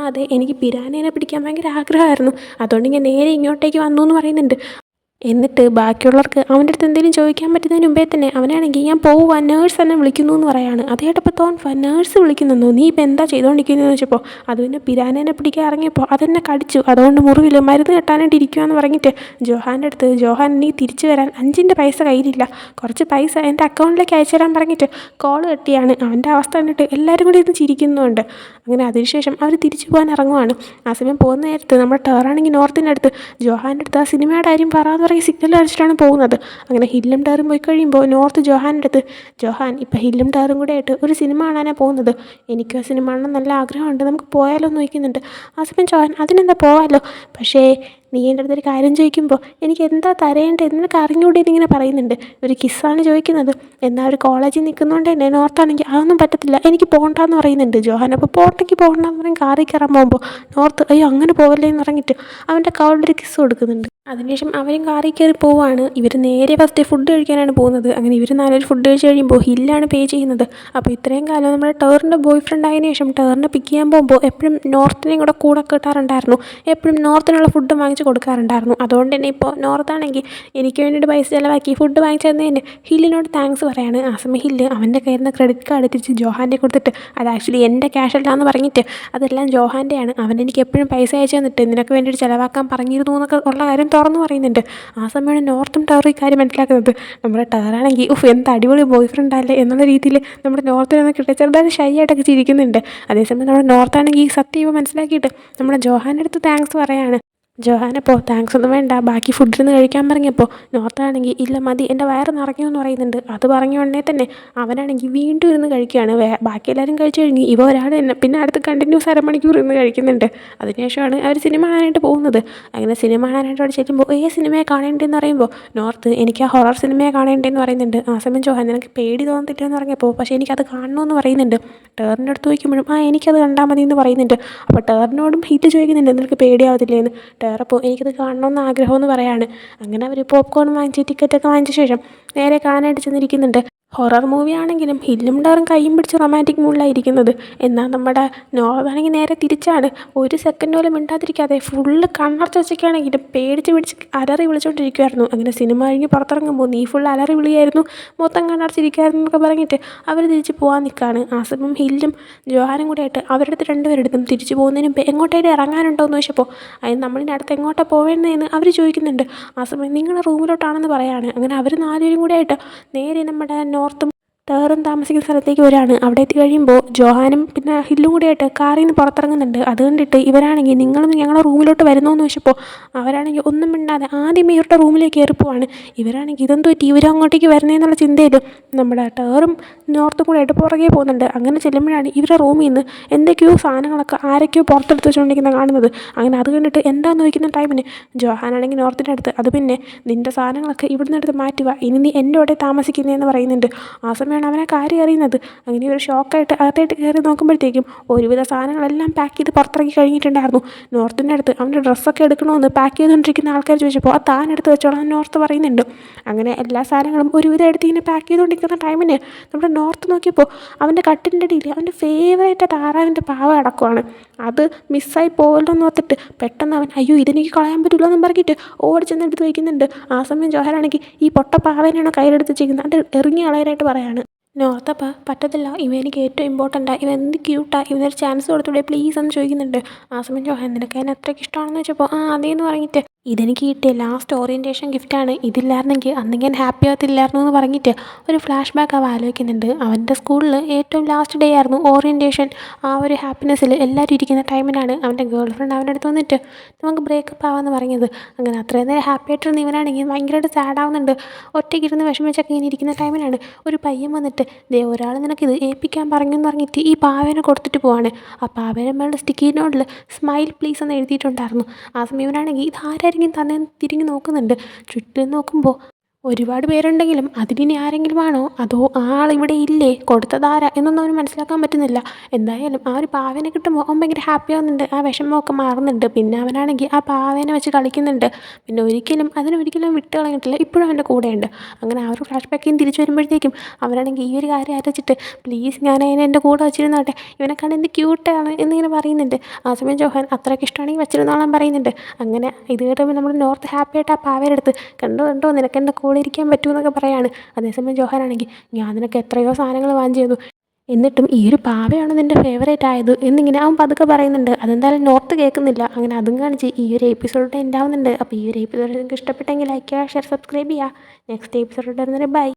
അതെ എനിക്ക് പിരാനേനെ പിടിക്കാൻ ഭയങ്കര ആഗ്രഹമായിരുന്നു, അതുകൊണ്ട് ഞാൻ നേരെ ഇങ്ങോട്ടേക്ക് വന്നു എന്ന് പറയുന്നുണ്ട്. എന്നിട്ട് ബാക്കിയുള്ളവർക്ക് അവൻ്റെ അടുത്ത് എന്തെങ്കിലും ചോദിക്കാൻ പറ്റുന്നതിന് മുമ്പേ തന്നെ അവനാണെങ്കിൽ ഞാൻ പോവുക നേഴ്സ് എന്നെ വിളിക്കുന്നു എന്ന് പറയാണ്. അത് കേട്ടപ്പോൾ തോൺഫ നേഴ്സ് വിളിക്കുന്നു, നീ ഇപ്പോൾ എന്താ ചെയ്തുകൊണ്ടിരിക്കുന്നതെന്ന് വെച്ചപ്പോൾ അത് പിന്നെ പിരാനേനെ പിടിക്കാൻ ഇറങ്ങിയപ്പോൾ അതെന്നെ കടിച്ചു, അതുകൊണ്ട് മുറിവിൽ മരുന്ന് കെട്ടാനായിട്ട് ഇരിക്കുകയെന്ന് പറഞ്ഞിട്ട് ജോഹാൻ്റെ അടുത്ത് ജോഹാൻ നീ തിരിച്ചു വരാൻ 5 പൈസ കയ്യിലില്ല, കുറച്ച് പൈസ എൻ്റെ അക്കൗണ്ടിലേക്ക് അയച്ചു തരാൻ പറഞ്ഞിട്ട് കോൾ കെട്ടിയാണ്. അവൻ്റെ അവസ്ഥ കണ്ടിട്ട് എല്ലാവരും കൂടി ഇരുന്ന് ചിരിക്കുന്നുണ്ട്. അങ്ങനെ അതിനുശേഷം അവർ തിരിച്ചു പോകാൻ ഇറങ്ങുവാണ്. ആ സമയം പോകുന്ന നേരത്ത് നമ്മുടെ ടേറാണെങ്കിൽ നോർത്തിൻ്റെ അടുത്ത് ജോഹാൻ്റെ അടുത്ത് ആ സിനിമയുടെ കാര്യം പറയാതെ പറയും സിഗ്നൽ അടിച്ചിട്ടാണ് പോകുന്നത്. അങ്ങനെ ഹില്ലും ടേറും പോയി കഴിയുമ്പോൾ നോർത്ത് ജോഹാൻ്റെ അടുത്ത് ജോഹാൻ ഇപ്പം ഹില്ലും ടേറും കൂടെ ആയിട്ട് ഒരു സിനിമ കാണാനാണ് പോകുന്നത്, എനിക്ക് ആ സിനിമ കാണാൻ നല്ല ആഗ്രഹമുണ്ട്, നമുക്ക് പോയാലോ എന്ന് ചോദിക്കുന്നുണ്ട്. ആ സമയം ജോഹാൻ അതിനെന്താ പോകാമല്ലോ, പക്ഷേ നീ എൻ്റെ അടുത്തൊരു കാര്യം ചോദിക്കുമ്പോൾ എനിക്ക് എന്താ തരേണ്ടത് നിനക്ക് അറിഞ്ഞുകൂടി എന്നിങ്ങനെ പറയുന്നുണ്ട്. ഒരു കിസ്സാണ് ചോദിക്കുന്നത്. എന്നാൽ ഒരു കോളേജിൽ നിൽക്കുന്നതുകൊണ്ട് തന്നെ നോർത്താണെങ്കിൽ അതൊന്നും പറ്റത്തില്ല, എനിക്ക് പോകണ്ടെന്ന് പറയുന്നുണ്ട്. ജോഹാൻ അപ്പോൾ പോകണ്ടെങ്കിൽ പോകണ്ടെന്ന് പറയും. കാറിൽ കയറാൻ പോകുമ്പോൾ നോർത്ത് അയ്യോ അങ്ങനെ പോകല്ലേ എന്ന് പറഞ്ഞിട്ട് അവൻ്റെ കവളിലൊരു കിസ് കൊടുക്കുന്നുണ്ട്. അതിനുശേഷം അവരും കാറിൽ കയറി പോവുകയാണ്. ഇവർ നേരെ ഫസ്റ്റ് ഫുഡ് കഴിക്കാനാണ് പോകുന്നത്. അങ്ങനെ ഇവർ നാലുപേർ ഫുഡ് കഴിച്ച് കഴിയുമ്പോൾ ഹില്ലാണ് പേ ചെയ്യുന്നത്. അപ്പോൾ ഇത്രയും കാലം നമ്മുടെ ടേറിൻ്റെ ബോയ് ഫ്രണ്ട് ആയതിനു ശേഷം ടേറിനെ പിക്ക് ചെയ്യാൻ പോകുമ്പോൾ എപ്പോഴും നോർത്തിനെയും കൂടെ കിട്ടാറുണ്ടായിരുന്നു, എപ്പോഴും നോർത്തിനുള്ള ഫുഡ് വാങ്ങിച്ച് കൊടുക്കാറുണ്ടായിരുന്നു. അതുകൊണ്ട് തന്നെ ഇപ്പോൾ നോർത്താണെങ്കിൽ എനിക്ക് വേണ്ടിയിട്ട് പൈസ ചിലവാക്കി ഫുഡ് വാങ്ങിച്ചു തന്നതിന് ഹില്ലിനോട് താങ്ക്സ് പറയാണ്. ആ സമയം ഹില്ല് അവൻ്റെ കയ്യിൽ നിന്ന് ക്രെഡിറ്റ് കാർഡ് തിരിച്ച് ജോഹാൻ്റെ കൊടുത്തിട്ട് അത് ആക്ച്വലി എൻ്റെ ക്യാഷ് അല്ല എന്ന് പറഞ്ഞിട്ട് അതെല്ലാം ജോഹാൻ്റെയാണ്, അവൻ എനിക്ക് എപ്പോഴും പൈസ അയച്ചു തന്നിട്ട് നിനക്ക് വേണ്ടിയിട്ട് ചിലവാക്കാൻ പറഞ്ഞിരുന്നു എന്നൊക്കെ ഉള്ള കാര്യം തുറന്നു പറയുന്നുണ്ട്. ആ സമയമാണ് നോർത്തും ടേറും ഈ കാര്യം മനസ്സിലാക്കുന്നത്. നമ്മുടെ ടേറാണെങ്കിൽ എന്ത് അടിപൊളി ബോയ് ഫ്രണ്ട് അല്ലേ എന്നുള്ള രീതിയിൽ നമ്മുടെ നോർത്തിനൊന്ന് കിട്ടുക ചെറുതായിട്ട് ഷൈ ആയിട്ടൊക്കെ ചിരിക്കുന്നുണ്ട്. അതേസമയം നമ്മുടെ നോർത്താണെങ്കിൽ ഈ സത്യം മനസ്സിലാക്കിയിട്ട് നമ്മുടെ ജോഹാൻ്റെ അടുത്ത് താങ്ക്സ് പറയാണ്. ജോഹാനപ്പോൾ താങ്ക്സ് ഒന്നും വേണ്ട ബാക്കി ഫുഡിൽ നിന്ന് കഴിക്കാൻ പറഞ്ഞപ്പോൾ നോർത്താണെങ്കിൽ ഇല്ല മതി എൻ്റെ വയറ് നിറഞ്ഞു എന്ന് പറയുന്നുണ്ട്. അത് പറഞ്ഞ ഉടനെ തന്നെ അവനാണെങ്കിൽ വീണ്ടും ഇരുന്ന് കഴിക്കുകയാണ്. ബാക്കി എല്ലാവരും കഴിച്ചു കഴിഞ്ഞ് ഇവ ഒരാൾ തന്നെ പിന്നെ അടുത്ത് കണ്ടിന്യൂസ് അരമണിക്കൂർ ഇരുന്ന് കഴിക്കുന്നുണ്ട്. അതിനുശേഷമാണ് അവർ സിനിമ കാണാനായിട്ട് പോകുന്നത്. അങ്ങനെ സിനിമ കാണാനായിട്ട് അവിടെ ചെല്ലുമ്പോൾ സിനിമയെ കാണേണ്ടതെന്ന് പറയുമ്പോൾ നോർത്ത് എനിക്ക് ആ ഹൊറർ സിനിമയെ കാണേണ്ടതെന്ന് പറയുന്നുണ്ട്. ആ സമയം ജോഹാൻ നിനക്ക് പേടി തോന്നത്തില്ലെന്ന് പറഞ്ഞപ്പോൾ പക്ഷേ എനിക്കത് കാണണമെന്ന് പറയുന്നുണ്ട്. ടേറിൻ്റെ അടുത്ത് ചോദിക്കുമ്പോഴും എനിക്കത് കണ്ടാൽ മതി എന്ന് പറയുന്നുണ്ട്. അപ്പോൾ ടേറിനോടും ഹിറ്റ് ചോദിക്കുന്നുണ്ട് നിനക്ക് പേടിയാവത്തില്ലേന്ന്. ടേറപ്പോൾ എനിക്കത് കാണണമെന്ന് ആഗ്രഹമെന്ന് പറയാണ്. അങ്ങനെ അവർ പോപ്കോൺ വാങ്ങിച്ച് ടിക്കറ്റൊക്കെ വാങ്ങിച്ച ശേഷം നേരെ കാണാനായിട്ട് ചെന്നിരിക്കുന്നുണ്ട്. ഹൊറർ മൂവി ആണെങ്കിലും ഹില്ലും ഡാറും കയ്യും പിടിച്ച് റൊമാൻറ്റിക് മൂഡിലായിരിക്കുന്നത്. എന്നാൽ നമ്മുടെ നോർത്താണെങ്കിൽ നേരെ തിരിച്ചാണ്. ഒരു സെക്കൻഡ് പോലും മിണ്ടാതിരിക്കാതെ ഫുള്ള് കണ്ണടച്ച് വെച്ചൊക്കെയാണെങ്കിലും പേടിച്ച് പിടിച്ച് അലറി വിളിച്ചുകൊണ്ടിരിക്കുമായിരുന്നു. അങ്ങനെ സിനിമ കഴിഞ്ഞ് പുറത്തിറങ്ങുമ്പോൾ നീ ഫുൾ അലറി വിളിയായിരുന്നു, മൊത്തം കണ്ണടച്ചിരിക്കുമായിരുന്നു എന്നൊക്കെ പറഞ്ഞിട്ട് അവർ തിരിച്ച് പോകാൻ നിൽക്കുകയാണ്. ആ സമയം ഹില്ലും ജോഹാനും കൂടെ ആയിട്ട് അവരുടെ അടുത്ത് രണ്ടുപേരെടുത്തും തിരിച്ചു പോകുന്നതിന് മുമ്പ് എങ്ങോട്ടേലും ഇറങ്ങാനുണ്ടോ എന്ന് ചോദിച്ചപ്പോൾ അതിന് നമ്മളിൻ്റെ അടുത്ത് എങ്ങോട്ടാണ് പോവേണ്ടതെന്ന് അവർ ചോദിക്കുന്നുണ്ട്. ആ സമയം നിങ്ങളുടെ റൂമിലോട്ടാണെന്ന് പറയുകയാണ്. അങ്ങനെ അവർ നാലുപേരും കൂടെ ആയിട്ട് നേരെ നമ്മുടെ നോർത്തും ടേറും താമസിക്കുന്ന സ്ഥലത്തേക്ക് വരികയാണ്. അവിടെ എത്തി കഴിയുമ്പോൾ ജോഹാനും പിന്നെ ഹില്ലും കൂടിയായിട്ട് കാറിൽ നിന്ന് പുറത്തിറങ്ങുന്നുണ്ട്. അത് കണ്ടിട്ട് ഇവരാണെങ്കിൽ നിങ്ങളും ഞങ്ങളുടെ റൂമിലോട്ട് വരുന്നോ എന്ന് ചോദിച്ചപ്പോൾ അവരാണെങ്കിൽ ഒന്നും മിണ്ടാതെ ആദ്യം ഇവരുടെ റൂമിലേക്ക് കയറിപ്പോവാണ്. ഇവരാണെങ്കിൽ ഇതെന്തോ ഇവരും അങ്ങോട്ടേക്ക് വരുന്നതെന്നുള്ള ചിന്തയിൽ നമ്മുടെ ടേറും നോർത്തും കൂടെ ആയിട്ട് പുറകെ പോകുന്നുണ്ട്. അങ്ങനെ ചെല്ലുമ്പോഴാണ് ഇവരുടെ റൂമിൽ നിന്ന് എന്തൊക്കെയോ സാധനങ്ങളൊക്കെ ആരൊക്കെയോ പുറത്തെടുത്ത് വെച്ചുകൊണ്ടിരിക്കുന്നത് കാണുന്നത്. അങ്ങനെ അത് കണ്ടിട്ട് എന്താണെന്ന് ചോദിക്കുന്ന ടൈമിന് ജോഹാനാണെങ്കിൽ നോർത്തിൻ്റെ അടുത്ത് അത് പിന്നെ നിൻ്റെ സാധനങ്ങളൊക്കെ ഇവിടുന്ന് എടുത്ത് മാറ്റുക, ഇനി നീ എൻ്റെ കൂടെ താമസിക്കുന്നതെന്ന് പറയുന്നുണ്ട്. ആ സമയമാണ് അവനെ കാര്യം അറിയുന്നത്. അങ്ങനെ ഒരു ഷോക്കായിട്ട് അകത്തായിട്ട് കയറി നോക്കുമ്പോഴത്തേക്കും ഒരുവിധ സാധനങ്ങളെല്ലാം പാക്ക് ചെയ്ത് പുറത്തിറക്കി കഴിഞ്ഞിട്ടുണ്ടായിരുന്നു. നോർത്തിൻ്റെ അടുത്ത് അവൻ്റെ ഡ്രസ്സൊക്കെ എടുക്കണമെന്ന് പാക്ക് ചെയ്തുകൊണ്ടിരിക്കുന്ന ആൾക്കാർ ചോദിച്ചപ്പോൾ ആ താൻ എടുത്ത് വെച്ചോളാം നോർത്ത് പറയുന്നുണ്ട്. അങ്ങനെ എല്ലാ സാധനങ്ങളും ഒരുവിധം എടുത്ത് ഇങ്ങനെ പാക്ക് ചെയ്തുകൊണ്ടിരിക്കുന്ന ടൈമിന് നമ്മുടെ നോർത്ത് നോക്കിയപ്പോൾ അവൻ്റെ കട്ടിലിൻ്റെ അടിയിൽ അവൻ്റെ ഫേവറേറ്റ് താറാവിൻ്റെ പാവ അടക്കമാണ്. അത് മിസ്സായി പോകല്ലോ എന്ന് ഓർത്തിട്ട് പെട്ടെന്ന് അവൻ അയ്യോ ഇതെനിക്ക് കളയാൻ പറ്റില്ല എന്നും പറഞ്ഞിട്ട് ഓടിച്ചെന്ന് എടുത്ത് വയ്ക്കുന്നുണ്ട്. ആ സമയം ജോഹാനാണെങ്കിൽ ഈ പൊട്ട പാവേനാണോ കയ്യിലെടുത്ത് വെച്ചിരിക്കുന്നത്, അത് എറിഞ്ഞ് കളയാനായിട്ട് പറയാണ്. നോർത്തപ്പോൾ പറ്റത്തില്ല, ഇവ എനിക്ക് ഏറ്റവും ഇമ്പോർട്ടൻ്റാണ്, ഇവ എന്ത് ക്യൂട്ടാണ്, ഇവനൊരു ചാൻസ് കൊടുത്തൂടെ പ്ലീസ് എന്ന് ചോദിക്കുന്നുണ്ട്. ആ സമയം ജോഹാൻ നിനക്ക് അതിന് അത്രയ്ക്ക് ഇഷ്ടമാണെന്ന് വെച്ചപ്പോൾ അതേന്ന് പറഞ്ഞിട്ട് ഇതെനിക്ക് കിട്ടിയ ലാസ്റ്റ് ഓറിയൻറ്റേഷൻ ഗിഫ്റ്റാണ്, ഇതില്ലായിരുന്നെങ്കിൽ അന്ന് ഞാൻ ഹാപ്പി ആകത്തില്ലായിരുന്നു എന്ന് പറഞ്ഞിട്ട് ഒരു ഫ്ലാഷ് ബാക്ക് അവ ആലോചിക്കുന്നുണ്ട്. അവൻ്റെ സ്കൂളിൽ ഏറ്റവും ലാസ്റ്റ് ഡേ ആയിരുന്നു ഓറിയൻറ്റേഷൻ. ആ ഒരു ഹാപ്പിനെസ്സിൽ എല്ലാവരും ഇരിക്കുന്ന ടൈമിനാണ് അവൻ്റെ ഗേൾ ഫ്രണ്ട് അവൻ്റെ അടുത്ത് വന്നിട്ട് നമുക്ക് ബ്രേക്കപ്പ് ആവാമെന്ന് പറഞ്ഞത്. അങ്ങനെ അത്രയും നേരം ഹാപ്പി ആയിട്ടിരുന്ന ഇവനാണെങ്കിൽ ഭയങ്കരമായിട്ട് സാഡ് ആവുന്നുണ്ട്. ഒറ്റയ്ക്കിരുന്ന് വിഷമിച്ചൊക്കെ ഇങ്ങനെ ഇരിക്കുന്ന ടൈമിനാണ് ഒരു പയ്യൻ വന്നിട്ട് ദേ ഒരാൾ നിനക്കിത് ഏൽപ്പിക്കാൻ പറഞ്ഞു എന്ന് പറഞ്ഞിട്ട് ഈ പാവേനെ കൊടുത്തിട്ട് പോവാണ്. ആ പാവേനെ മേളുടെ സ്റ്റിക്കി നോട്ടിൽ സ്മൈൽ പ്ലീസ് എന്ന് എഴുതിയിട്ടുണ്ടായിരുന്നു. ആ സമയം ഇവനാണെങ്കിൽ ഇതാരായിരിക്കും തന്നെ തിരിഞ്ഞ് നോക്കുന്നുണ്ട്. ചുറ്റും നോക്കുമ്പോൾ ഒരുപാട് പേരുണ്ടെങ്കിലും അതിലിനി ആരെങ്കിലും ആണോ അതോ ആളിവിടെ ഇല്ലേ, കൊടുത്തതാരാ എന്നൊന്നും അവന് മനസ്സിലാക്കാൻ പറ്റുന്നില്ല. എന്തായാലും ആ ഒരു പാവേനെ കിട്ടുമ്പോൾ അവൻ ഭയങ്കര ഹാപ്പി ആവുന്നുണ്ട്, ആ വിഷമമൊക്കെ മാറുന്നുണ്ട്. പിന്നെ അവനാണെങ്കിൽ ആ പാവേനെ വെച്ച് കളിക്കുന്നുണ്ട്. പിന്നെ അതിനൊരിക്കലും വിട്ട് കളഞ്ഞിട്ടില്ല, ഇപ്പോഴും അവൻ്റെ കൂടെയുണ്ട്. അങ്ങനെ ആ ഒരു ഫ്ലാഷ് ബാക്കിൽ തിരിച്ചു വരുമ്പോഴത്തേക്കും അവനാണെങ്കിൽ ഈ ഒരു കാര്യം ആലോചിച്ചിട്ട് പ്ലീസ് ഞാൻ അതിനെ എൻ്റെ കൂടെ വെച്ചിരുന്നോട്ടെ, ഇവനെ കാണാൻ എന്ത് ക്യൂട്ടാണ് എന്നിങ്ങനെ പറയുന്നുണ്ട്. ആ സമയം ജോഹാൻ അത്രയ്ക്ക് ഇഷ്ടമാണെങ്കിൽ വെച്ചിരുന്നോളാൻ പറയുന്നുണ്ട്. അങ്ങനെ ഇത് കേട്ടപ്പോൾ നമ്മൾ നോർത്ത് ഹാപ്പി ആയിട്ട് ആ പാവേരെടുത്ത് കണ്ടോ നിനക്ക് എൻ്റെ കൂടെ ഇരിക്കാൻ പറ്റുമെന്നൊക്കെ പറയാണ്. അതേസമയം ജോഹാനാണെങ്കിൽ ഞാൻ നിനക്ക് എത്രയോ സാധനങ്ങൾ വാങ്ങിച്ചു തന്നു, എന്നിട്ടും ഈ ഒരു പാവയാണ് നിൻ്റെ ഫേവറേറ്റ് ആയത് എന്നിങ്ങനെ അവൻ പതുക്കെ പറയുന്നുണ്ട്. അതെന്തായാലും നോർത്ത് കേൾക്കുന്നില്ല. അങ്ങനെ അതും കാണിച്ച് ഈ ഒരു എപ്പിസോഡ് എൻഡ് ആവുന്നുണ്ട്. അപ്പോൾ ഈ ഒരു എപ്പിസോഡ് നിങ്ങൾക്ക് ഇഷ്ടപ്പെട്ടെങ്കിൽ ലൈക്ക് ചെയ്യുക, ഷെയർ, സബ്സ്ക്രൈബ് ചെയ്യുക. നെക്സ്റ്റ് എപ്പിസോഡ് വരുന്നവരെ ബൈ.